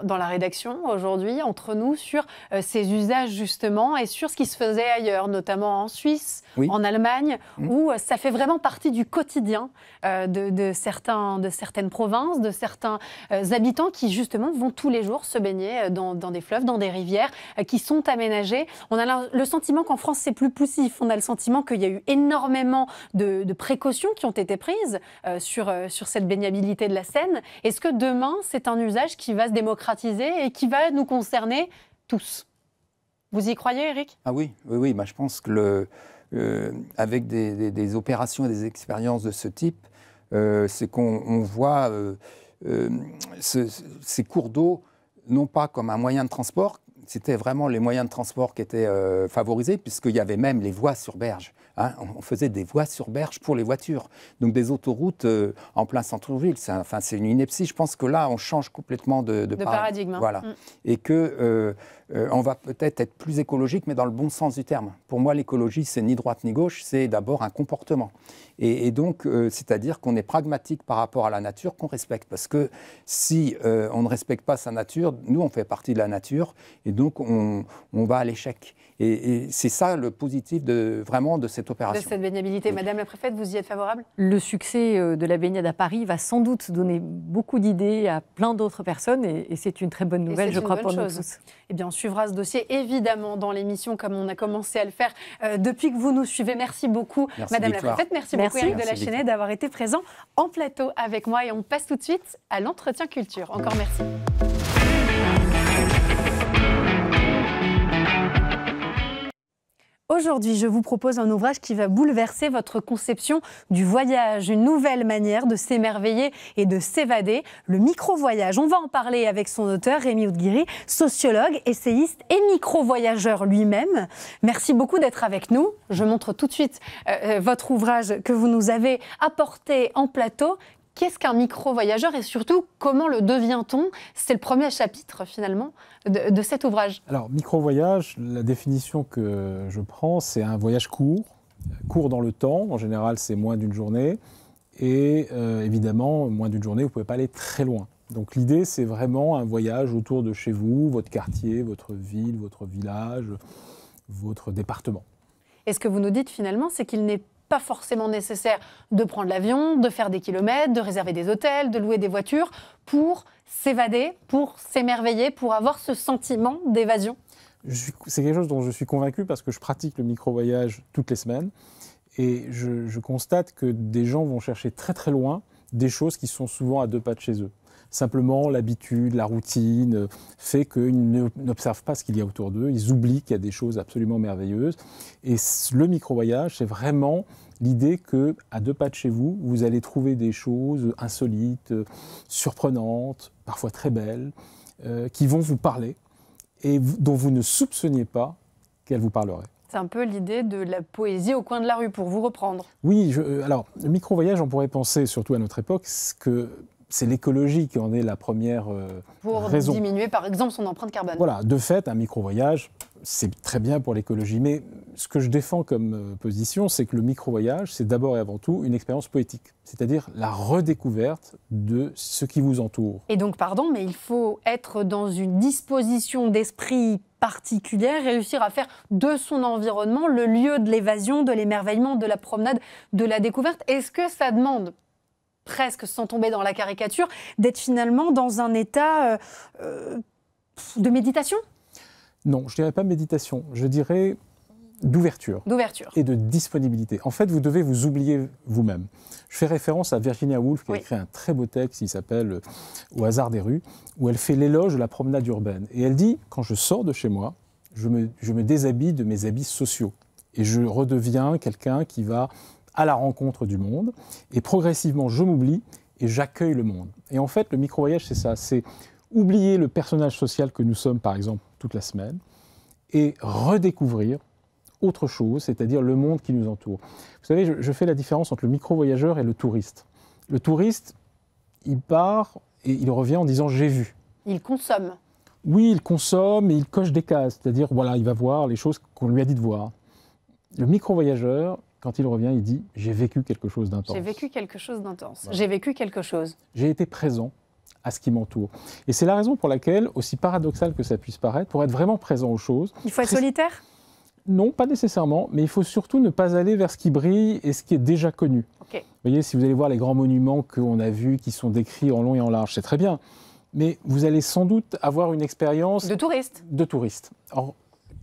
A: dans la rédaction aujourd'hui entre nous sur ces usages justement et sur ce qui se faisait ailleurs, notamment en Suisse, en Allemagne, où ça fait vraiment partie du quotidien de certaines provinces, de certains habitants qui justement vont tous les jours se baigner dans des fleuves, dans des rivières qui sont aménagées. On a le sentiment qu'en France c'est plus poussif, on a le sentiment qu'il y a eu énormément de précautions qui ont été prises sur cette baignabilité de la Seine. Est-ce que demain, c'est un usage qui va se démocratiser et qui va nous concerner tous? Vous y croyez, Eric?
C: Ah oui. Bah, je pense que avec des opérations et des expériences de ce type, c'est qu'on voit ces cours d'eau non pas comme un moyen de transport, c'était vraiment les moyens de transport qui étaient favorisés, puisqu'il y avait même les voies sur berge. On faisait des voies sur berge pour les voitures. Donc des autoroutes en plein centre-ville. C'est une ineptie. Je pense que là, on change complètement de
A: paradigme.
C: Voilà. Et qu'on va peut-être être plus écologique, mais dans le bon sens du terme. Pour moi, l'écologie, c'est ni droite ni gauche, c'est d'abord un comportement. Et donc, c'est-à-dire qu'on est pragmatique par rapport à la nature, qu'on respecte. Parce que si on ne respecte pas sa nature, nous, on fait partie de la nature, et donc on va à l'échec. Et c'est ça le positif vraiment de cette opération.
A: De cette baignabilité. Madame la préfète, vous y êtes favorable?
D: Le succès de la baignade à Paris va sans doute donner beaucoup d'idées à plein d'autres personnes, et c'est une très bonne nouvelle, je crois, pour nous tous.
A: Eh bien, on suivra ce dossier, évidemment, dans l'émission, comme on a commencé à le faire depuis que vous nous suivez. Merci beaucoup, Madame la préfète. Merci beaucoup, Eric de la Chênaie, d'avoir été présent en plateau avec moi. Et on passe tout de suite à l'entretien culture. Encore merci. Aujourd'hui, je vous propose un ouvrage qui va bouleverser votre conception du voyage, une nouvelle manière de s'émerveiller et de s'évader, le micro-voyage. On va en parler avec son auteur, Rémi Oudguiri, sociologue, essayiste et micro-voyageur lui-même. Merci beaucoup d'être avec nous. Je montre tout de suite votre ouvrage que vous nous avez apporté en plateau. Qu'est-ce qu'un micro-voyageur et surtout, comment le devient-on? C'est le premier chapitre, finalement, de cet ouvrage.
H: Alors, micro-voyage, la définition que je prends, c'est un voyage court dans le temps. En général, c'est moins d'une journée. Et évidemment, moins d'une journée, vous ne pouvez pas aller très loin. Donc, l'idée, c'est vraiment un voyage autour de chez vous, votre quartier, votre ville, votre village, votre département.
A: Et ce que vous nous dites, finalement, c'est qu'il n'est pas forcément nécessaire de prendre l'avion, de faire des kilomètres, de réserver des hôtels, de louer des voitures pour s'évader, pour s'émerveiller, pour avoir ce sentiment d'évasion.
H: C'est quelque chose dont je suis convaincu parce que je pratique le micro-voyage toutes les semaines et je constate que des gens vont chercher très très loin des choses qui sont souvent à 2 pas de chez eux. Simplement, l'habitude, la routine fait qu'ils n'observent pas ce qu'il y a autour d'eux. Ils oublient qu'il y a des choses absolument merveilleuses. Et le micro-voyage, c'est vraiment l'idée qu'à 2 pas de chez vous, vous allez trouver des choses insolites, surprenantes, parfois très belles, qui vont vous parler et dont vous ne soupçonniez pas qu'elle vous parlerait.
A: C'est un peu l'idée de la poésie au coin de la rue, pour vous reprendre.
H: Oui, alors, le micro-voyage, on pourrait penser, surtout à notre époque, que c'est l'écologie qui en est la première raison.
A: Pour diminuer, par exemple, son empreinte carbone.
H: Voilà, de fait, un micro-voyage, c'est très bien pour l'écologie. Mais ce que je défends comme position, c'est que le micro-voyage, c'est d'abord et avant tout une expérience poétique. C'est-à-dire la redécouverte de ce qui vous entoure.
A: Et donc, pardon, mais il faut être dans une disposition d'esprit particulière, réussir à faire de son environnement le lieu de l'évasion, de l'émerveillement, de la promenade, de la découverte. Est-ce que ça demande, presque sans tomber dans la caricature, d'être finalement dans un état de méditation?
H: Non, je ne dirais pas méditation, je dirais d'ouverture.
A: D'ouverture.
H: Et de disponibilité. En fait, vous devez vous oublier vous-même. Je fais référence à Virginia Woolf, qui a écrit un très beau texte, il s'appelle « Au hasard des rues », où elle fait l'éloge de la promenade urbaine. Et elle dit, quand je sors de chez moi, je me déshabille de mes habits sociaux. Et je redeviens quelqu'un qui va à la rencontre du monde. Et progressivement, je m'oublie et j'accueille le monde. Et en fait, le micro-voyage, c'est ça. C'est oublier le personnage social que nous sommes, par exemple, toute la semaine, et redécouvrir autre chose, c'est-à-dire le monde qui nous entoure. Vous savez, je fais la différence entre le micro-voyageur et le touriste. Le touriste, il part et il revient en disant « j'ai vu ».
A: Il consomme.
H: Oui, il consomme et il coche des cases, c'est-à-dire voilà, il va voir les choses qu'on lui a dit de voir. Le micro-voyageur, quand il revient, il dit « j'ai vécu quelque chose d'intense ».
A: J'ai vécu quelque chose d'intense.
H: Voilà.
A: J'ai vécu quelque chose.
H: J'ai été présent à ce qui m'entoure. Et c'est la raison pour laquelle, aussi paradoxal que ça puisse paraître, pour être vraiment présent aux choses...
A: Il faut être solitaire ?
H: Non, pas nécessairement, mais il faut surtout ne pas aller vers ce qui brille et ce qui est déjà connu.
A: Okay.
H: Vous voyez, si vous allez voir les grands monuments qu'on a vus, qui sont décrits en long et en large, c'est très bien. Mais vous allez sans doute avoir une expérience...
A: De touriste.
H: De touriste. Alors,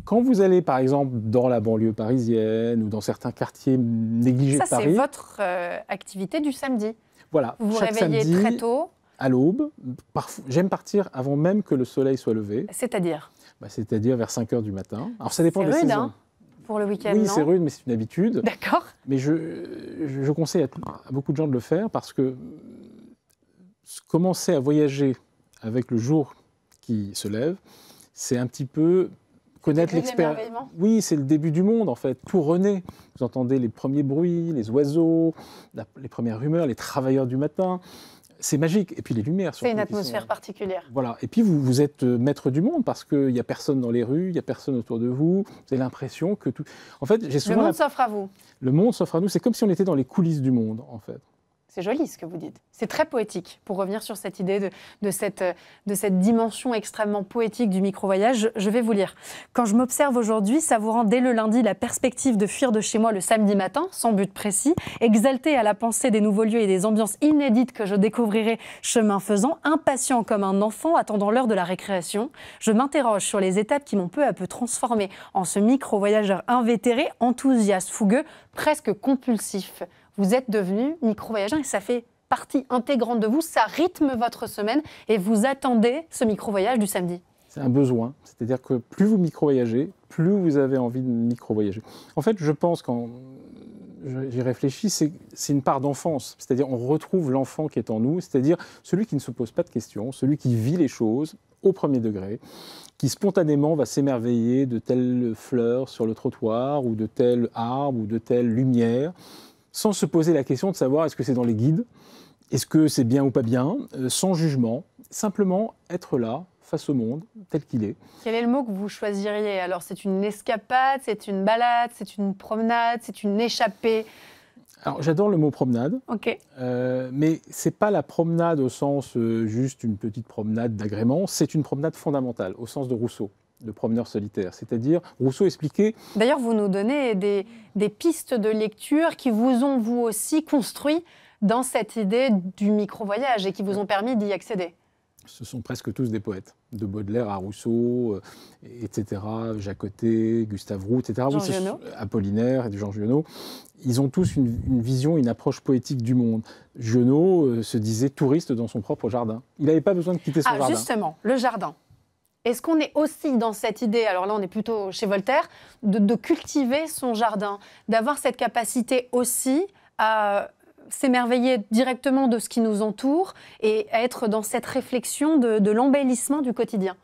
H: quand vous allez, par exemple, dans la banlieue parisienne ou dans certains quartiers négligés de Paris...
A: Ça, c'est votre activité du samedi.
H: Voilà.
A: Vous vous
H: chaque
A: réveillez
H: samedi,
A: très tôt.
H: À l'aube. J'aime partir avant même que le soleil soit levé.
A: C'est-à-dire
H: c'est-à-dire vers 5 h du matin. Alors, ça dépend des saisons.
A: C'est rude, hein, pour le week-end,
H: oui,
A: non ?
H: c'est rude, mais c'est une habitude.
A: D'accord.
H: Mais je conseille à beaucoup de gens de le faire parce que commencer à voyager avec le jour qui se lève, c'est un petit peu connaître l'expérience. Oui, c'est le début du monde, en fait. Tout renaît. Vous entendez les premiers bruits, les oiseaux, les premières rumeurs, les travailleurs du matin. C'est magique. Et puis les lumières.
A: C'est une atmosphère particulière.
H: Voilà. Et puis vous êtes maître du monde parce qu'il n'y a personne dans les rues, il n'y a personne autour de vous. Vous avez l'impression que tout... En fait, j'ai souvent...
A: Le monde s'offre à vous.
H: Le monde s'offre à nous. C'est comme si on était dans les coulisses du monde, en fait.
A: C'est joli ce que vous dites. C'est très poétique. Pour revenir sur cette idée de cette dimension extrêmement poétique du micro-voyage, je vais vous lire. Quand je m'observe aujourd'hui, savourant dès le lundi la perspective de fuir de chez moi le samedi matin, sans but précis, exalté à la pensée des nouveaux lieux et des ambiances inédites que je découvrirai chemin faisant, impatient comme un enfant attendant l'heure de la récréation, je m'interroge sur les étapes qui m'ont peu à peu transformé en ce micro-voyageur invétéré, enthousiaste, fougueux, presque compulsif. Vous êtes devenu micro-voyageur et ça fait partie intégrante de vous, ça rythme votre semaine et vous attendez ce micro-voyage du samedi.
H: C'est un besoin, c'est-à-dire que plus vous micro-voyagez, plus vous avez envie de micro-voyager. En fait, je pense, quand j'y réfléchis, c'est une part d'enfance, c'est-à-dire on retrouve l'enfant qui est en nous, c'est-à-dire celui qui ne se pose pas de questions, celui qui vit les choses au premier degré, qui spontanément va s'émerveiller de telle fleur sur le trottoir ou de tel arbre ou de telle lumière, sans se poser la question de savoir est-ce que c'est dans les guides, est-ce que c'est bien ou pas bien, sans jugement, simplement être là, face au monde, tel qu'il est.
A: Quel est le mot que vous choisiriez? Alors, c'est une escapade, c'est une balade, c'est une promenade, c'est une échappée?
H: Alors, j'adore le mot promenade, mais ce n'est pas la promenade au sens juste une petite promenade d'agrément, c'est une promenade fondamentale, au sens de Rousseau, de promeneur solitaire. C'est-à-dire, Rousseau expliquait...
A: D'ailleurs, vous nous donnez des pistes de lecture qui vous ont, vous aussi, construit dans cette idée du micro-voyage et qui vous ont permis d'y accéder.
H: Ce sont presque tous des poètes, de Baudelaire à Rousseau, etc., Jacotet, Gustave Roux, etc., Apollinaire et Jean Giono. Ils ont tous une vision, une approche poétique du monde. Giono se disait touriste dans son propre jardin. Il n'avait pas besoin de quitter son jardin.
A: Justement, le jardin. Est-ce qu'on est aussi dans cette idée, alors là on est plutôt chez Voltaire, de cultiver son jardin, d'avoir cette capacité aussi à s'émerveiller directement de ce qui nous entoure et à être dans cette réflexion de l'embellissement du quotidien?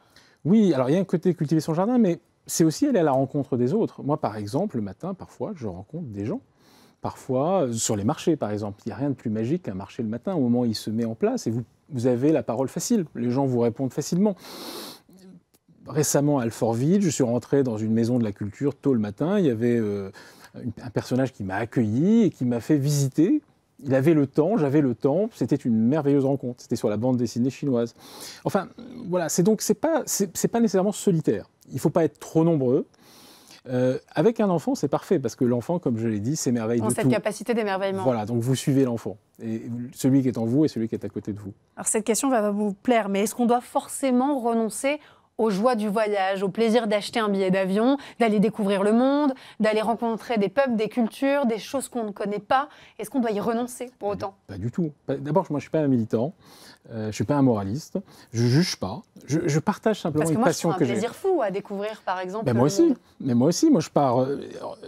H: Oui, alors il y a un côté cultiver son jardin, mais c'est aussi aller à la rencontre des autres. Moi, par exemple, le matin, parfois, je rencontre des gens. Parfois, sur les marchés, par exemple. Il n'y a rien de plus magique qu'un marché le matin, au moment où il se met en place, et vous avez la parole facile. Les gens vous répondent facilement. Récemment, à Alfortville, je suis rentré dans une maison de la culture tôt le matin. Il y avait un personnage qui m'a accueilli et qui m'a fait visiter. Il avait le temps, j'avais le temps. C'était une merveilleuse rencontre. C'était sur la bande dessinée chinoise. Enfin, voilà, c'est pas nécessairement solitaire. Il ne faut pas être trop nombreux. Avec un enfant, c'est parfait, parce que l'enfant, comme je l'ai dit, s'émerveille de tout.
A: Cette capacité d'émerveillement.
H: Voilà, donc vous suivez l'enfant. Et celui qui est en vous et celui qui est à côté de vous.
A: Alors cette question va vous plaire, mais est-ce qu'on doit forcément renoncer aux joies du voyage, au plaisir d'acheter un billet d'avion, d'aller découvrir le monde, d'aller rencontrer des peuples, des cultures, des choses qu'on ne connaît pas? Est-ce qu'on doit y renoncer pour autant?
H: Pas du tout. D'abord, moi, je ne suis pas un militant, je ne suis pas un moraliste, je ne juge pas, je partage simplement une passion que j'ai.
A: Parce que moi, je prends un plaisir fou à découvrir, par exemple,
H: moi aussi. Mais moi aussi, je pars...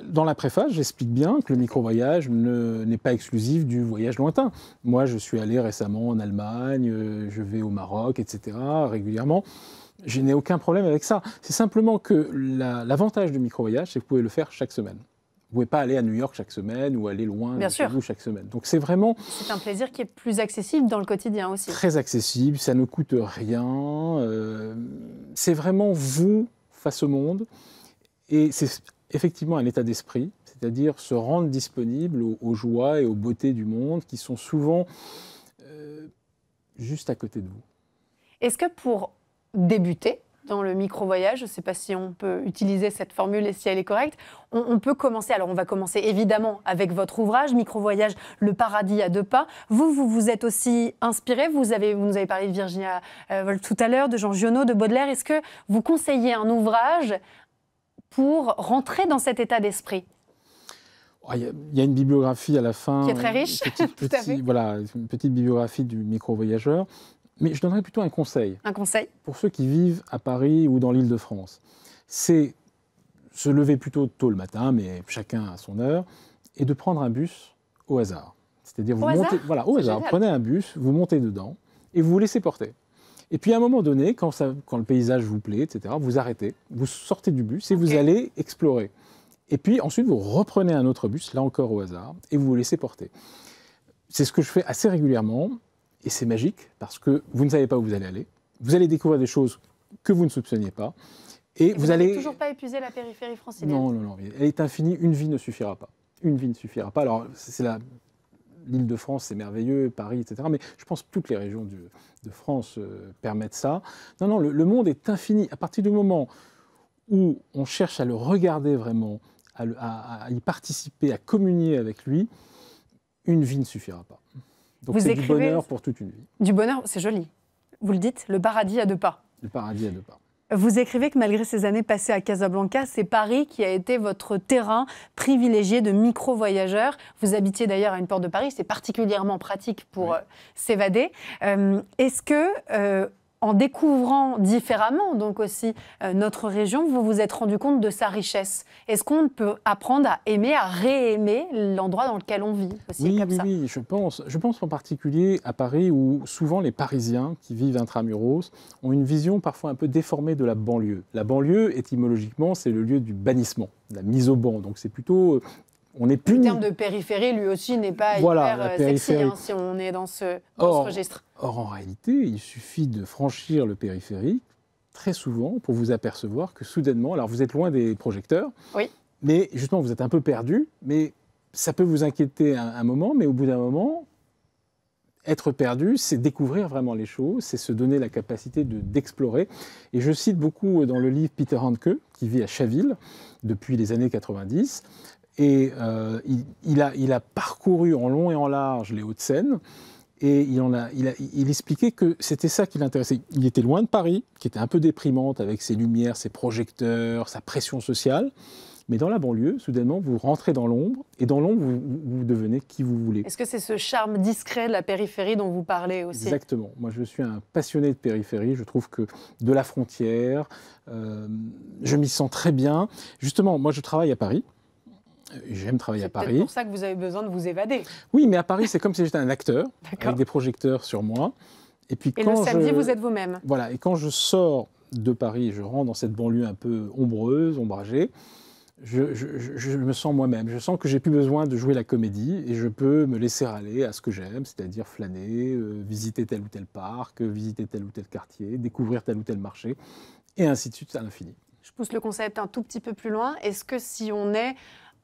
H: Dans la préface, j'explique bien que le micro-voyage n'est pas exclusif du voyage lointain. Moi, je suis allé récemment en Allemagne, je vais au Maroc, etc., régulièrement. Je n'ai aucun problème avec ça. C'est simplement que l'avantage du micro-voyage, c'est que vous pouvez le faire chaque semaine. Vous ne pouvez pas aller à New York chaque semaine ou aller loin de chez vous chaque semaine. Donc c'est vraiment...
A: C'est un plaisir qui est plus accessible dans le quotidien aussi.
H: Très accessible, ça ne coûte rien. C'est vraiment vous face au monde. Et c'est effectivement un état d'esprit, c'est-à-dire se rendre disponible aux joies et aux beautés du monde qui sont souvent juste à côté de vous.
A: Est-ce que pour débuter dans le micro-voyage, je ne sais pas si on peut utiliser cette formule et si elle est correcte, on peut commencer, alors on va commencer évidemment avec votre ouvrage, Micro-voyage, le paradis à deux pas. Vous êtes aussi inspiré, vous nous avez parlé de Virginia Woolf tout à l'heure, de Jean Giono, de Baudelaire. Est-ce que vous conseillez un ouvrage pour rentrer dans cet état d'esprit?
H: Il y a une bibliographie à la fin.
A: Qui est très riche, tout à fait.
H: Voilà, une petite bibliographie du micro-voyageur. Mais je donnerais plutôt un conseil.
A: Un conseil? Pour
H: ceux qui vivent à Paris ou dans l'Île-de-France. C'est se lever plutôt tôt le matin, mais chacun à son heure, et de prendre un bus au hasard. C'est-à-dire vous montez, voilà, au hasard, prenez un bus, vous montez dedans, et vous vous laissez porter. Et puis à un moment donné, quand le paysage vous plaît, etc., vous arrêtez, vous sortez du bus et vous allez explorer. Et puis ensuite, vous reprenez un autre bus, là encore au hasard, et vous vous laissez porter. C'est ce que je fais assez régulièrement. Et c'est magique, parce que vous ne savez pas où vous allez aller. Vous allez découvrir des choses que vous ne soupçonniez pas. Et vous allez
A: toujours pas épuiser la périphérie francilienne.
H: Non, elle est infinie. Une vie ne suffira pas. Une vie ne suffira pas. Alors, l'Île-de-France, c'est merveilleux, Paris, etc. Mais je pense que toutes les régions de France permettent ça. Non, le monde est infini. À partir du moment où on cherche à le regarder vraiment, à y participer, à communier avec lui, une vie ne suffira pas. Donc c'est du bonheur pour toute une vie.
A: Du bonheur, c'est joli. Vous le dites, le paradis à deux pas.
H: Le paradis à deux pas.
A: Vous écrivez que malgré ces années passées à Casablanca, c'est Paris qui a été votre terrain privilégié de micro-voyageurs. Vous habitiez d'ailleurs à une porte de Paris, c'est particulièrement pratique pour s'évader. Est-ce que, en découvrant différemment donc aussi notre région, vous vous êtes rendu compte de sa richesse? Est-ce qu'on peut apprendre à aimer, à réaimer l'endroit dans lequel on vit aussi
H: Oui, je pense en particulier à Paris où souvent les Parisiens qui vivent intramuros ont une vision parfois un peu déformée de la banlieue. La banlieue, étymologiquement, c'est le lieu du bannissement, de la mise au ban. Donc c'est plutôt... On est puni.
A: Le terme de périphérie, lui aussi, n'est pas hyper sexy si on est dans ce registre.
H: Or, en réalité, il suffit de franchir le périphérique, très souvent, pour vous apercevoir que soudainement, alors vous êtes loin des projecteurs, mais justement, vous êtes un peu perdu, mais ça peut vous inquiéter un moment, mais au bout d'un moment, être perdu, c'est découvrir vraiment les choses, c'est se donner la capacité d'explorer. Et je cite beaucoup dans le livre Peter Handke, qui vit à Chaville depuis les années 90, et il a parcouru en long et en large les Hauts-de-Seine, et il expliquait que c'était ça qui l'intéressait. Il était loin de Paris, qui était un peu déprimante avec ses lumières, ses projecteurs, sa pression sociale, mais dans la banlieue, soudainement, vous rentrez dans l'ombre, et dans l'ombre, vous devenez qui vous voulez.
A: Est-ce que c'est ce charme discret de la périphérie dont vous parlez aussi?
H: Exactement. Moi, je suis un passionné de périphérie. Je trouve que de la frontière, je m'y sens très bien. Justement, moi, je travaille à Paris. J'aime travailler à Paris. C'est
A: peut-être pour ça que vous avez besoin de vous évader.
H: Oui, mais à Paris, c'est comme si j'étais un acteur, avec des projecteurs sur moi. Et puis
A: le samedi, vous êtes vous-même.
H: Voilà, et quand je sors de Paris et je rentre dans cette banlieue un peu ombreuse, ombragée, je me sens moi-même. Je sens que j'ai plus besoin de jouer la comédie et je peux me laisser aller à ce que j'aime, c'est-à-dire flâner, visiter tel ou tel parc, visiter tel ou tel quartier, découvrir tel ou tel marché, et ainsi de suite à l'infini.
A: Je pousse le concept un tout petit peu plus loin. Est-ce que si on est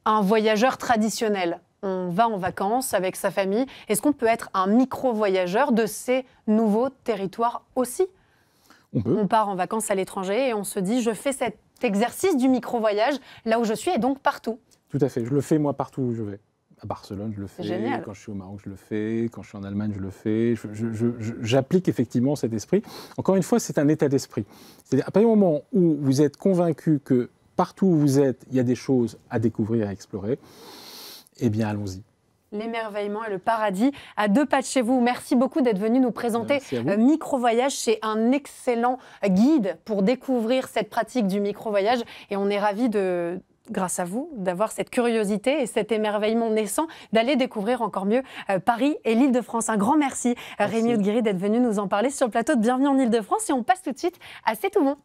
A: un voyageur traditionnel, on va en vacances avec sa famille, est-ce qu'on peut être un micro-voyageur de ces nouveaux territoires aussi ?
H: On peut.
A: On part en vacances à l'étranger et on se dit, je fais cet exercice du micro-voyage là où je suis et donc partout.
H: Tout à fait. Je le fais moi partout où je vais. À Barcelone, je le fais.
A: Génial.
H: Quand je suis au Maroc, je le fais. Quand je suis en Allemagne, je le fais. J'applique effectivement cet esprit. Encore une fois, c'est un état d'esprit. C'est-à-dire, à partir du moment où vous êtes convaincu que partout où vous êtes, il y a des choses à découvrir, à explorer, eh bien, allons-y.
A: L'émerveillement et le paradis à 2 pas de chez vous. Merci beaucoup d'être venu nous présenter Micro-Voyage. C'est un excellent guide pour découvrir cette pratique du micro-voyage. Et on est ravis de, grâce à vous, d'avoir cette curiosité et cet émerveillement naissant d'aller découvrir encore mieux Paris et l'Île-de-France. Un grand merci, Rémi Audeguiry, d'être venu nous en parler sur le plateau de Bienvenue en Île-de-France. Et on passe tout de suite à C'est tout bon.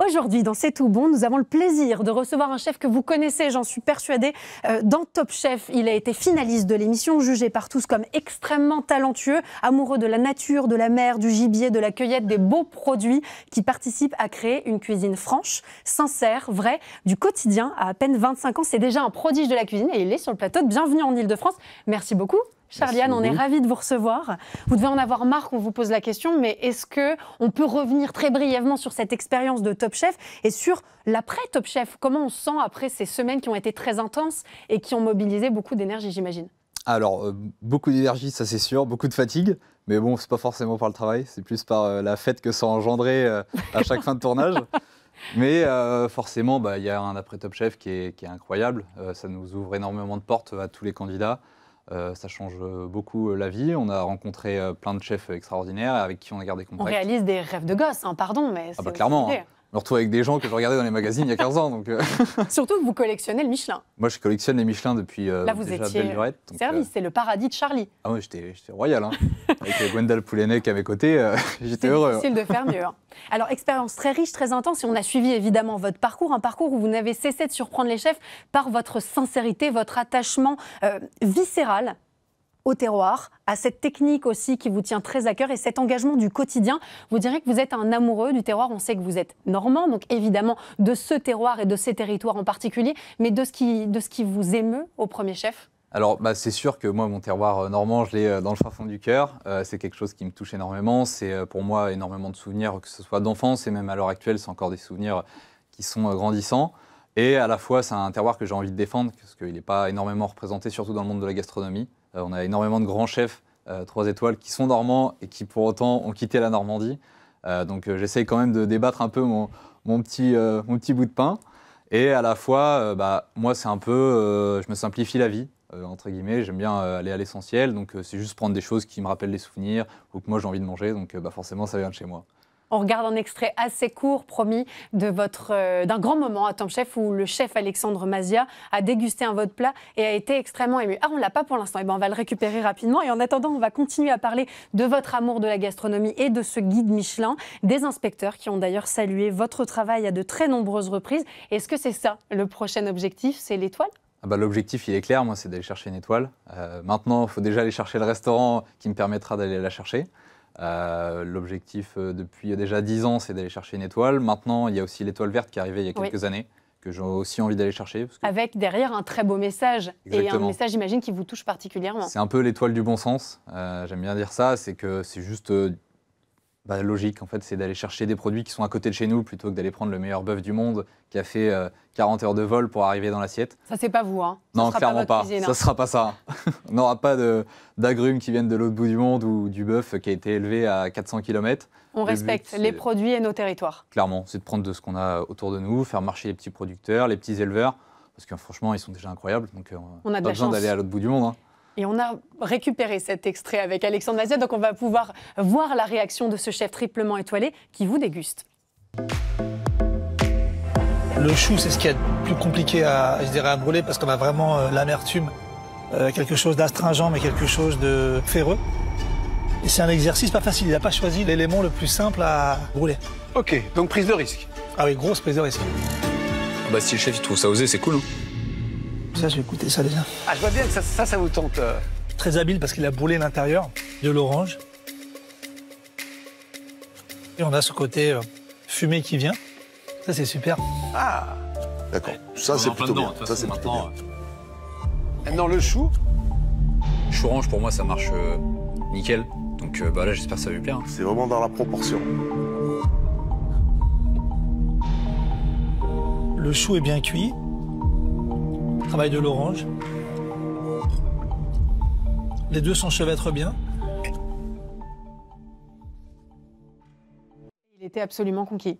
A: Aujourd'hui, dans C'est tout bon, nous avons le plaisir de recevoir un chef que vous connaissez, j'en suis persuadée, dans Top Chef. Il a été finaliste de l'émission, jugé par tous comme extrêmement talentueux, amoureux de la nature, de la mer, du gibier, de la cueillette, des beaux produits qui participent à créer une cuisine franche, sincère, vraie, du quotidien. À peine 25 ans, c'est déjà un prodige de la cuisine et il est sur le plateau de Bienvenue en Île-de-France. Merci beaucoup. Charliane, on est ravis de vous recevoir. Vous devez en avoir marre qu'on vous pose la question, mais est-ce qu'on peut revenir très brièvement sur cette expérience de Top Chef et sur l'après Top Chef? Comment on se sent après ces semaines qui ont été très intenses et qui ont mobilisé beaucoup d'énergie, j'imagine?
I: Alors, beaucoup d'énergie, ça c'est sûr, beaucoup de fatigue, mais bon, c'est pas forcément par le travail, c'est plus par la fête que ça a engendré à chaque fin de tournage. Mais forcément, il y a un après Top Chef qui est incroyable, ça nous ouvre énormément de portes à tous les candidats. Ça change beaucoup la vie. On a rencontré plein de chefs extraordinaires avec qui on a gardé contact.
A: On réalise des rêves de gosse, hein, pardon, mais c'est
I: clairement. Je me retrouve avec des gens que je regardais dans les magazines il y a 15 ans. Donc
A: Surtout que vous collectionnez le Michelin.
I: Moi, je collectionne les Michelin depuis
A: là, vous
I: déjà
A: étiez
I: belle lurette.
A: Servi, c'est le paradis de Charlie.
I: Ah ouais, j'étais royal. Hein. Avec Gwendal Poulenec à mes côtés, j'étais heureux.
A: C'est difficile de faire mieux. Hein. Alors, expérience très riche, très intense. Et on a suivi évidemment votre parcours, un parcours où vous n'avez cessé de surprendre les chefs par votre sincérité, votre attachement viscéral au terroir, à cette technique aussi qui vous tient très à cœur et cet engagement du quotidien. Vous direz que vous êtes un amoureux du terroir. On sait que vous êtes normand, donc évidemment de ce terroir et de ces territoires en particulier, mais de ce qui vous émeut au premier chef.
I: Alors, c'est sûr que moi, mon terroir normand, je l'ai dans le fin fond du cœur. C'est quelque chose qui me touche énormément. C'est pour moi énormément de souvenirs, que ce soit d'enfance et même à l'heure actuelle, c'est encore des souvenirs qui sont grandissants. Et à la fois, c'est un terroir que j'ai envie de défendre, parce qu'il n'est pas énormément représenté, surtout dans le monde de la gastronomie. On a énormément de grands chefs 3 étoiles qui sont normands et qui pour autant ont quitté la Normandie. Donc j'essaye quand même de débattre un peu mon petit bout de pain. Et à la fois, moi c'est un peu, je me simplifie la vie, entre guillemets. J'aime bien aller à l'essentiel. Donc c'est juste prendre des choses qui me rappellent des souvenirs ou que moi j'ai envie de manger. Donc forcément ça vient de chez moi.
A: On regarde un extrait assez court, promis, d'un grand moment à Top Chef où le chef Alexandre Mazia a dégusté un votre plat et a été extrêmement ému. Ah, on ne l'a pas pour l'instant, on va le récupérer rapidement. Et en attendant, on va continuer à parler de votre amour de la gastronomie et de ce guide Michelin, des inspecteurs qui ont d'ailleurs salué votre travail à de très nombreuses reprises. Est-ce que c'est ça le prochain objectif, c'est l'étoile ?
I: L'objectif, il est clair, moi, c'est d'aller chercher une étoile. Maintenant, il faut déjà aller chercher le restaurant qui me permettra d'aller la chercher. L'objectif depuis déjà 10 ans, c'est d'aller chercher une étoile. Maintenant, il y a aussi l'étoile verte qui est arrivée il y a quelques années, que j'ai aussi envie d'aller chercher. Parce que... Avec
A: derrière un très beau message.
I: Exactement.
A: Et un message, j'imagine, qui vous touche particulièrement.
I: C'est un peu l'étoile du bon sens. J'aime bien dire ça, c'est que c'est juste logique. En fait, c'est d'aller chercher des produits qui sont à côté de chez nous plutôt que d'aller prendre le meilleur bœuf du monde qui a fait 40 heures de vol pour arriver dans l'assiette.
A: Ça, c'est pas vous, hein?
I: Non, clairement pas.
A: Cuisine, hein.
I: Ça sera pas ça. On n'aura pas d'agrumes qui viennent de l'autre bout du monde ou du bœuf qui a été élevé à 400 km.
A: On respecte les produits et nos territoires.
I: Clairement, c'est de prendre de ce qu'on a autour de nous, faire marcher les petits producteurs, les petits éleveurs, parce que franchement, ils sont déjà incroyables. Donc,
A: on a
I: pas besoin d'aller à l'autre bout du monde. Hein.
A: Et on a récupéré cet extrait avec Alexandre Mazia, donc on va pouvoir voir la réaction de ce chef triplement étoilé qui vous déguste.
J: Le chou, c'est ce qui est le plus compliqué à brûler parce qu'on a vraiment l'amertume quelque chose d'astringent, mais quelque chose de ferreux. Et c'est un exercice pas facile, il n'a pas choisi l'élément le plus simple à brûler.
K: Ok, donc prise de risque.
J: Ah oui, grosse prise de risque.
K: Bah si le chef il trouve ça osé, c'est cool. Hein.
J: Ça, je vais goûter ça déjà.
K: Ah, je vois bien que ça vous tente.
J: Très habile parce qu'il a brûlé l'intérieur de l'orange. Et on a ce côté fumé qui vient. Ça, c'est super.
K: Ah,
L: d'accord. Ça, c'est plutôt bien.
K: Ça, c'est plutôt bien. Maintenant, le chou.
M: Chou orange, pour moi, ça marche nickel. Donc bah là, j'espère que ça va lui plaire.
L: C'est vraiment dans la proportion.
J: Le chou est bien cuit. Travail de l'orange. Les deux s'enchevêtrent bien.
A: Il était absolument conquis.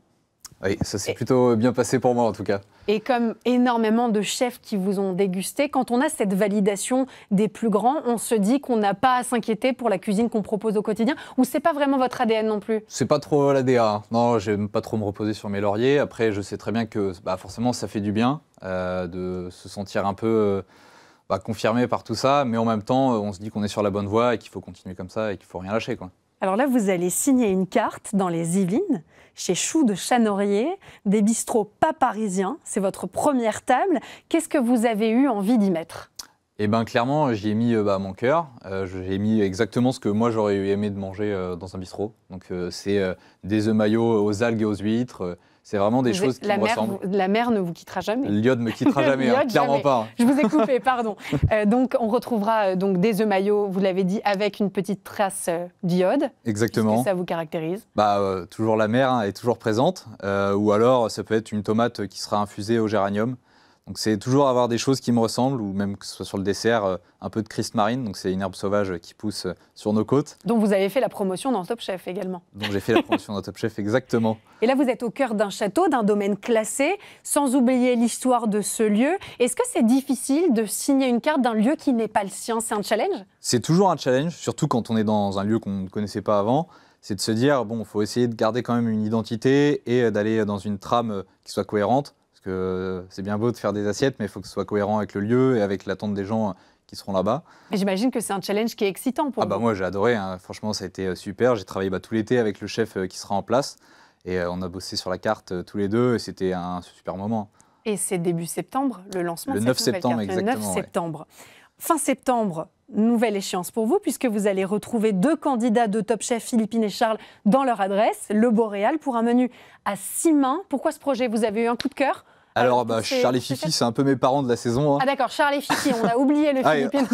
I: Oui, ça s'est plutôt bien passé pour moi en tout cas.
A: Et comme énormément de chefs qui vous ont dégusté, quand on a cette validation des plus grands, on se dit qu'on n'a pas à s'inquiéter pour la cuisine qu'on propose au quotidien, ou c'est pas vraiment votre ADN non plus?
I: C'est pas trop l'ADA. Hein. Non, j'aime pas trop me reposer sur mes lauriers. Après, je sais très bien que forcément ça fait du bien de se sentir un peu confirmé par tout ça, mais en même temps, on se dit qu'on est sur la bonne voie et qu'il faut continuer comme ça et qu'il faut rien lâcher, quoi.
A: Alors là, vous allez signer une carte dans les Yvelines, chez Chou de Chanorier, des bistrots pas parisiens. C'est votre première table. Qu'est-ce que vous avez eu envie d'y mettre?
I: Eh bien, clairement, j'y ai mis mon cœur. J'ai mis exactement ce que moi, j'aurais aimé de manger dans un bistrot. Donc, c'est des œufs maillots aux algues et aux huîtres. C'est vraiment des choses qui me ressemblent.
A: La mer ne vous quittera jamais.
I: L'iode ne me quittera jamais, hein, clairement
A: jamais.
I: pas.
A: Je vous ai coupé, pardon. Donc, on retrouvera donc des œufs maillots, vous l'avez dit, avec une petite trace d'iode.
I: Exactement.
A: Est-ce que ça vous caractérise?
I: Toujours la mer est toujours présente. Ou alors, ça peut être une tomate qui sera infusée au géranium. Donc c'est toujours avoir des choses qui me ressemblent, ou même que ce soit sur le dessert, un peu de christmarine, donc c'est une herbe sauvage qui pousse sur nos côtes.
A: Donc vous avez fait la promotion dans Top Chef également.
I: Donc j'ai fait la promotion dans Top Chef, exactement.
A: Et là vous êtes au cœur d'un château, d'un domaine classé, sans oublier l'histoire de ce lieu. Est-ce que c'est difficile de signer une carte d'un lieu qui n'est pas le sien? C'est un challenge?
I: C'est toujours un challenge, surtout quand on est dans un lieu qu'on ne connaissait pas avant. C'est de se dire, bon, il faut essayer de garder quand même une identité et d'aller dans une trame qui soit cohérente. Parce que c'est bien beau de faire des assiettes, mais il faut que ce soit cohérent avec le lieu et avec l'attente des gens qui seront là-bas.
A: J'imagine que c'est un challenge qui est excitant pour vous.
I: Moi, j'ai adoré. Hein. Franchement, ça a été super. J'ai travaillé tout l'été avec le chef qui sera en place. Et on a bossé sur la carte tous les deux. Et c'était un super moment.
A: Et c'est début septembre, le lancement de cette
I: 9 septembre,
A: nouvelle carte.
I: exactement.
A: Le 9 septembre. Fin septembre, nouvelle échéance pour vous, puisque vous allez retrouver 2 candidats de Top Chef, Philippine et Charles, dans leur adresse, le Boréal, pour un menu à 6 mains. Pourquoi ce projet? Vous avez eu un coup de cœur?
I: Alors, Charles et Fifi, c'est un peu mes parents de la saison. Hein.
A: Ah d'accord, Charles et Fifi, on a oublié le Philippine.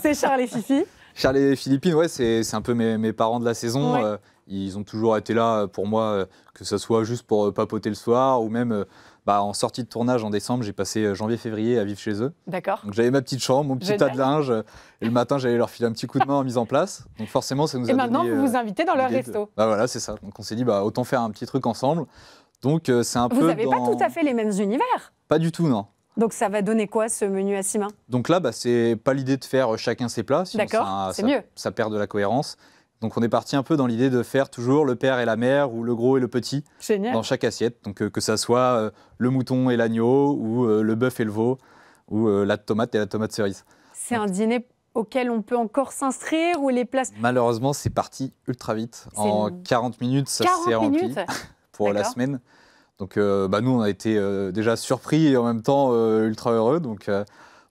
A: C'est Charles et Fifi.
I: Charles et Philippine, ouais, c'est un peu mes parents de la saison. Ouais. Ils ont toujours été là pour moi, que ce soit juste pour papoter le soir ou même en sortie de tournage en décembre. J'ai passé janvier-février à vivre chez eux.
A: D'accord.
I: Donc j'avais ma petite chambre, mon petit tas de linge. Et le matin, j'allais leur filer un petit coup de main en mise en place. Donc forcément, ça nous a donné...
A: Et maintenant, vous vous invitez dans leur resto.
I: Voilà, c'est ça. Donc on s'est dit, autant faire un petit truc ensemble. Donc c'est un peu.
A: Vous n'avez pas tout à fait les mêmes univers?
I: Pas du tout, non.
A: Donc ça va donner quoi ce menu à 6 mains?
I: Donc là, c'est pas l'idée de faire chacun ses plats, sinon
A: c'est mieux.
I: Ça perd de la cohérence. Donc on est parti un peu dans l'idée de faire toujours le père et la mère ou le gros et le petit.
A: Génial.
I: Dans chaque assiette. Donc que ça soit le mouton et l'agneau ou le bœuf et le veau ou la tomate et la tomate cerise.
A: C'est un dîner auquel on peut encore s'inscrire ou les places?
I: Malheureusement, c'est parti ultra vite. En 40 minutes, ça s'est rempli pour la semaine. Donc nous, on a été déjà surpris et en même temps ultra heureux. Donc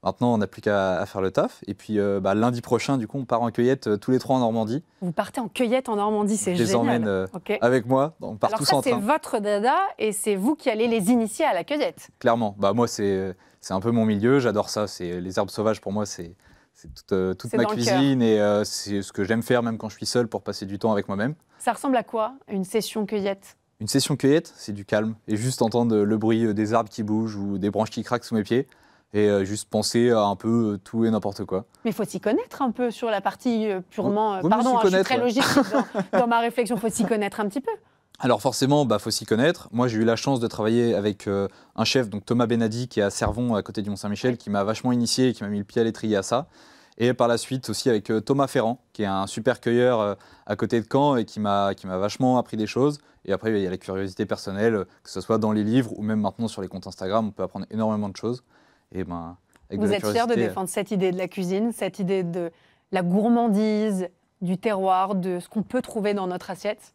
I: maintenant, on n'a plus qu'à faire le taf. Et puis lundi prochain, du coup, on part en cueillette tous les 3 en Normandie.
A: Vous partez en cueillette en Normandie, c'est génial.
I: Je les emmène avec moi. On part tous en train.
A: Alors ça, c'est votre dada et c'est vous qui allez les initier à la cueillette.
I: Clairement. Moi, c'est un peu mon milieu. J'adore ça. Les herbes sauvages, pour moi, c'est toute ma cuisine. Et c'est ce que j'aime faire, même quand je suis seul, pour passer du temps avec moi-même.
A: Ça ressemble à quoi, une session cueillette?
I: Une session cueillette, c'est du calme. Et juste entendre le bruit des arbres qui bougent ou des branches qui craquent sous mes pieds. Et juste penser à un peu tout et n'importe quoi.
A: Mais il faut s'y connaître un peu sur la partie purement... Pardon, je suis très logique dans ma réflexion. Il faut s'y connaître un petit peu.
I: Alors forcément, faut s'y connaître. Moi, j'ai eu la chance de travailler avec un chef, donc Thomas Benadi, qui est à Cervon, à côté du Mont-Saint-Michel, qui m'a vachement initié et qui m'a mis le pied à l'étrier à ça. Et par la suite aussi avec Thomas Ferrand, qui est un super cueilleur à côté de Caen et qui m'a vachement appris des choses. Et après, il y a la curiosité personnelle, que ce soit dans les livres ou même maintenant sur les comptes Instagram, on peut apprendre énormément de choses. Et avec
A: Vous
I: de la
A: êtes fier de
I: curiosité.
A: défendre cette idée de la cuisine, cette idée de la gourmandise, du terroir, de ce qu'on peut trouver dans notre assiette?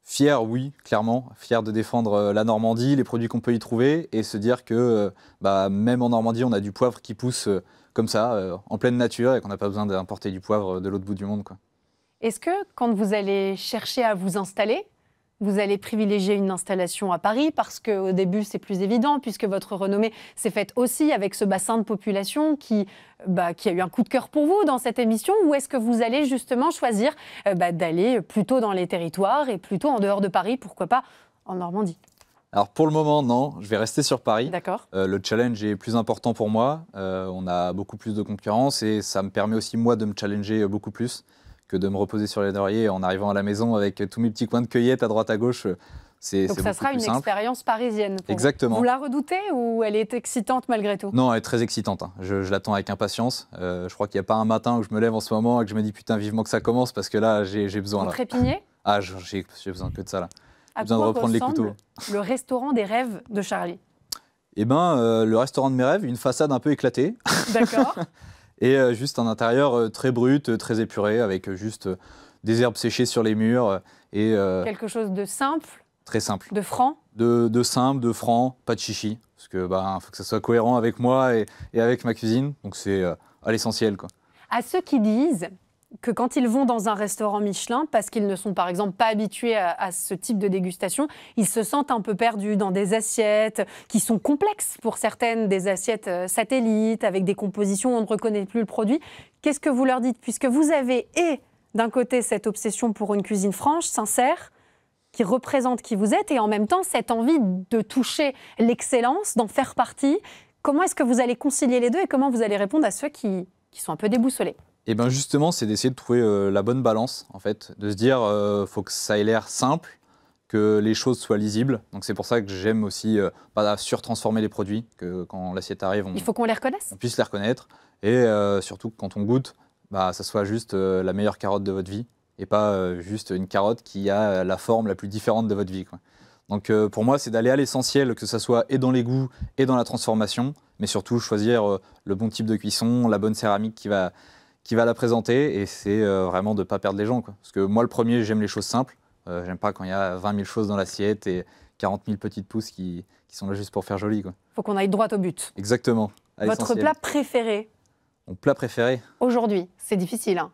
I: Fier, oui, clairement. Fier de défendre la Normandie, les produits qu'on peut y trouver et se dire que même en Normandie, on a du poivre qui pousse comme ça, en pleine nature et qu'on n'a pas besoin d'importer du poivre de l'autre bout du monde, quoi.
A: Est-ce que quand vous allez chercher à vous installer, vous allez privilégier une installation à Paris parce qu'au début, c'est plus évident puisque votre renommée s'est faite aussi avec ce bassin de population qui a eu un coup de cœur pour vous dans cette émission, ou est-ce que vous allez justement choisir d'aller plutôt dans les territoires et plutôt en dehors de Paris, pourquoi pas en Normandie?
I: Alors pour le moment, non, je vais rester sur Paris.
A: D'accord.
I: Le challenge est plus important pour moi. On a beaucoup plus de concurrence et ça me permet aussi, moi, de me challenger beaucoup plus que de me reposer sur les lauriers en arrivant à la maison avec tous mes petits coins de cueillette à droite à gauche.
A: Donc ça sera une expérience parisienne pour
I: Exactement.
A: vous. Vous la redoutez ou elle est excitante malgré tout?
I: Non, elle est très excitante. Hein. Je l'attends avec impatience. Je crois qu'il n'y a pas un matin où je me lève en ce moment et que je me dis putain, vivement que ça commence parce que là, j'ai besoin.
A: Vous trépignez?
I: Ah, j'ai besoin que de ça là.
A: À
I: J'ai besoin de
A: quoi
I: reprendre les couteaux.
A: ressemble le restaurant des rêves de Charlie?
I: Eh ben, le restaurant de mes rêves, une façade un peu éclatée.
A: D'accord.
I: Et juste un intérieur très brut, très épuré, avec juste des herbes séchées sur les murs. Et,
A: quelque chose de simple,
I: très simple.
A: de franc?
I: De simple, de franc, pas de chichi. Parce que faut que ça soit cohérent avec moi et avec ma cuisine. Donc c'est à l'essentiel, quoi.
A: À ceux qui disent que quand ils vont dans un restaurant Michelin, parce qu'ils ne sont par exemple pas habitués à ce type de dégustation, ils se sentent un peu perdus dans des assiettes qui sont complexes pour certaines, des assiettes satellites, avec des compositions où on ne reconnaît plus le produit. Qu'est-ce que vous leur dites? Puisque vous avez, d'un côté, cette obsession pour une cuisine franche, sincère, qui représente qui vous êtes, et en même temps, cette envie de toucher l'excellence, d'en faire partie. Comment est-ce que vous allez concilier les deux et comment vous allez répondre à ceux qui sont un peu déboussolés?
I: Et bien justement, c'est d'essayer de trouver la bonne balance, en fait. De se dire, faut que ça ait l'air simple, que les choses soient lisibles. Donc c'est pour ça que j'aime aussi pas surtransformer les produits, que quand l'assiette arrive,
A: il faut qu'on les reconnaisse.
I: On puisse les reconnaître. Et surtout, quand on goûte, ça soit juste la meilleure carotte de votre vie et pas juste une carotte qui a la forme la plus différente de votre vie, quoi. Donc pour moi, c'est d'aller à l'essentiel, que ça soit et dans les goûts et dans la transformation, mais surtout choisir le bon type de cuisson, la bonne céramique qui va la présenter, et c'est vraiment de ne pas perdre les gens, quoi. Parce que moi, le premier, j'aime les choses simples. J'aime pas quand il y a 20 000 choses dans l'assiette et 40 000 petites pousses qui sont là juste pour faire joli, quoi.
A: Il faut qu'on aille droit au but.
I: Exactement.
A: Votre plat préféré?
I: Mon plat préféré?
A: Aujourd'hui, c'est difficile, hein.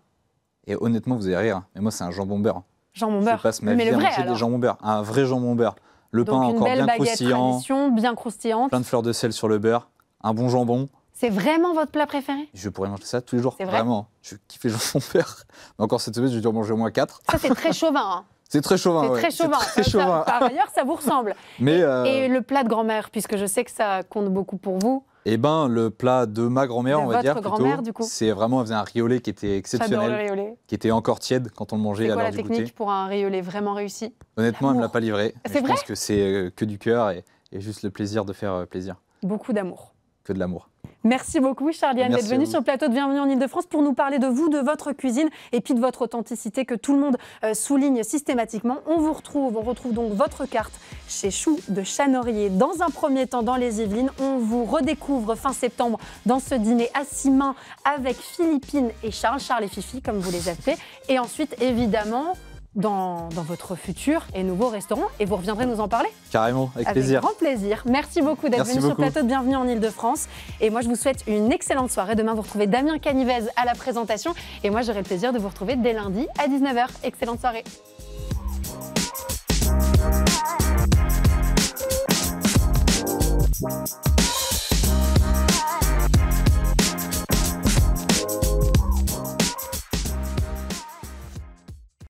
I: Et honnêtement, vous allez rire, mais moi, c'est un jambon beurre.
A: Jambon beurre.
I: Je passe ma vie à manger des jambons beurre. Un vrai jambon beurre. Le pain encore bien croustillant.
A: Tradition, bien croustillante.
I: Plein de fleurs de sel sur le beurre. Un bon jambon.
A: C'est vraiment votre plat préféré?
I: Je pourrais manger ça tous les jours.
A: C'est vrai?
I: Vraiment. Je kiffe les jambons beurre. Mais encore cette semaine, je vais dû en manger au moins 4.
A: Ça, c'est très chauvin, hein.
I: C'est très chauvin,
A: C'est
I: ouais.
A: très chauvin.
I: C'est très chauvin.
A: Par ailleurs, ça vous ressemble.
I: Mais
A: et le plat de grand-mère, puisque je sais que ça compte beaucoup pour vous.
I: Eh ben, le plat de ma grand-mère, on va dire
A: plutôt,
I: c'est vraiment, elle faisait un riolet qui était exceptionnel,
A: j'adore le riolet,
I: qui était encore tiède quand on le mangeait à l'heure du goûter.
A: C'est quoi la technique pour un riolet vraiment réussi?
I: Honnêtement, elle me l'a pas livré.
A: C'est vrai?
I: Je pense que c'est que du cœur et juste le plaisir de faire plaisir.
A: Beaucoup d'amour.
I: Que de l'amour.
A: Merci beaucoup, Charlie-Anne, d'être venue sur le plateau de Bienvenue en Ile-de-France pour nous parler de vous, de votre cuisine et puis de votre authenticité que tout le monde souligne systématiquement. On retrouve donc votre carte chez Chou de Chanorier. Dans un premier temps, dans les Yvelines, on vous redécouvre fin septembre dans ce dîner à 6 mains avec Philippine et Charles et Fifi, comme vous les appelez. Et ensuite, évidemment, dans votre futur et nouveau restaurant, et vous reviendrez nous en parler.
I: Carrément, avec plaisir.
A: Avec grand plaisir. Merci beaucoup d'être venu sur le plateau de Bienvenue en Ile-de-France. Et moi, je vous souhaite une excellente soirée. Demain, vous retrouvez Damien Canivez à la présentation. Et moi, j'aurai le plaisir de vous retrouver dès lundi à 19h. Excellente soirée.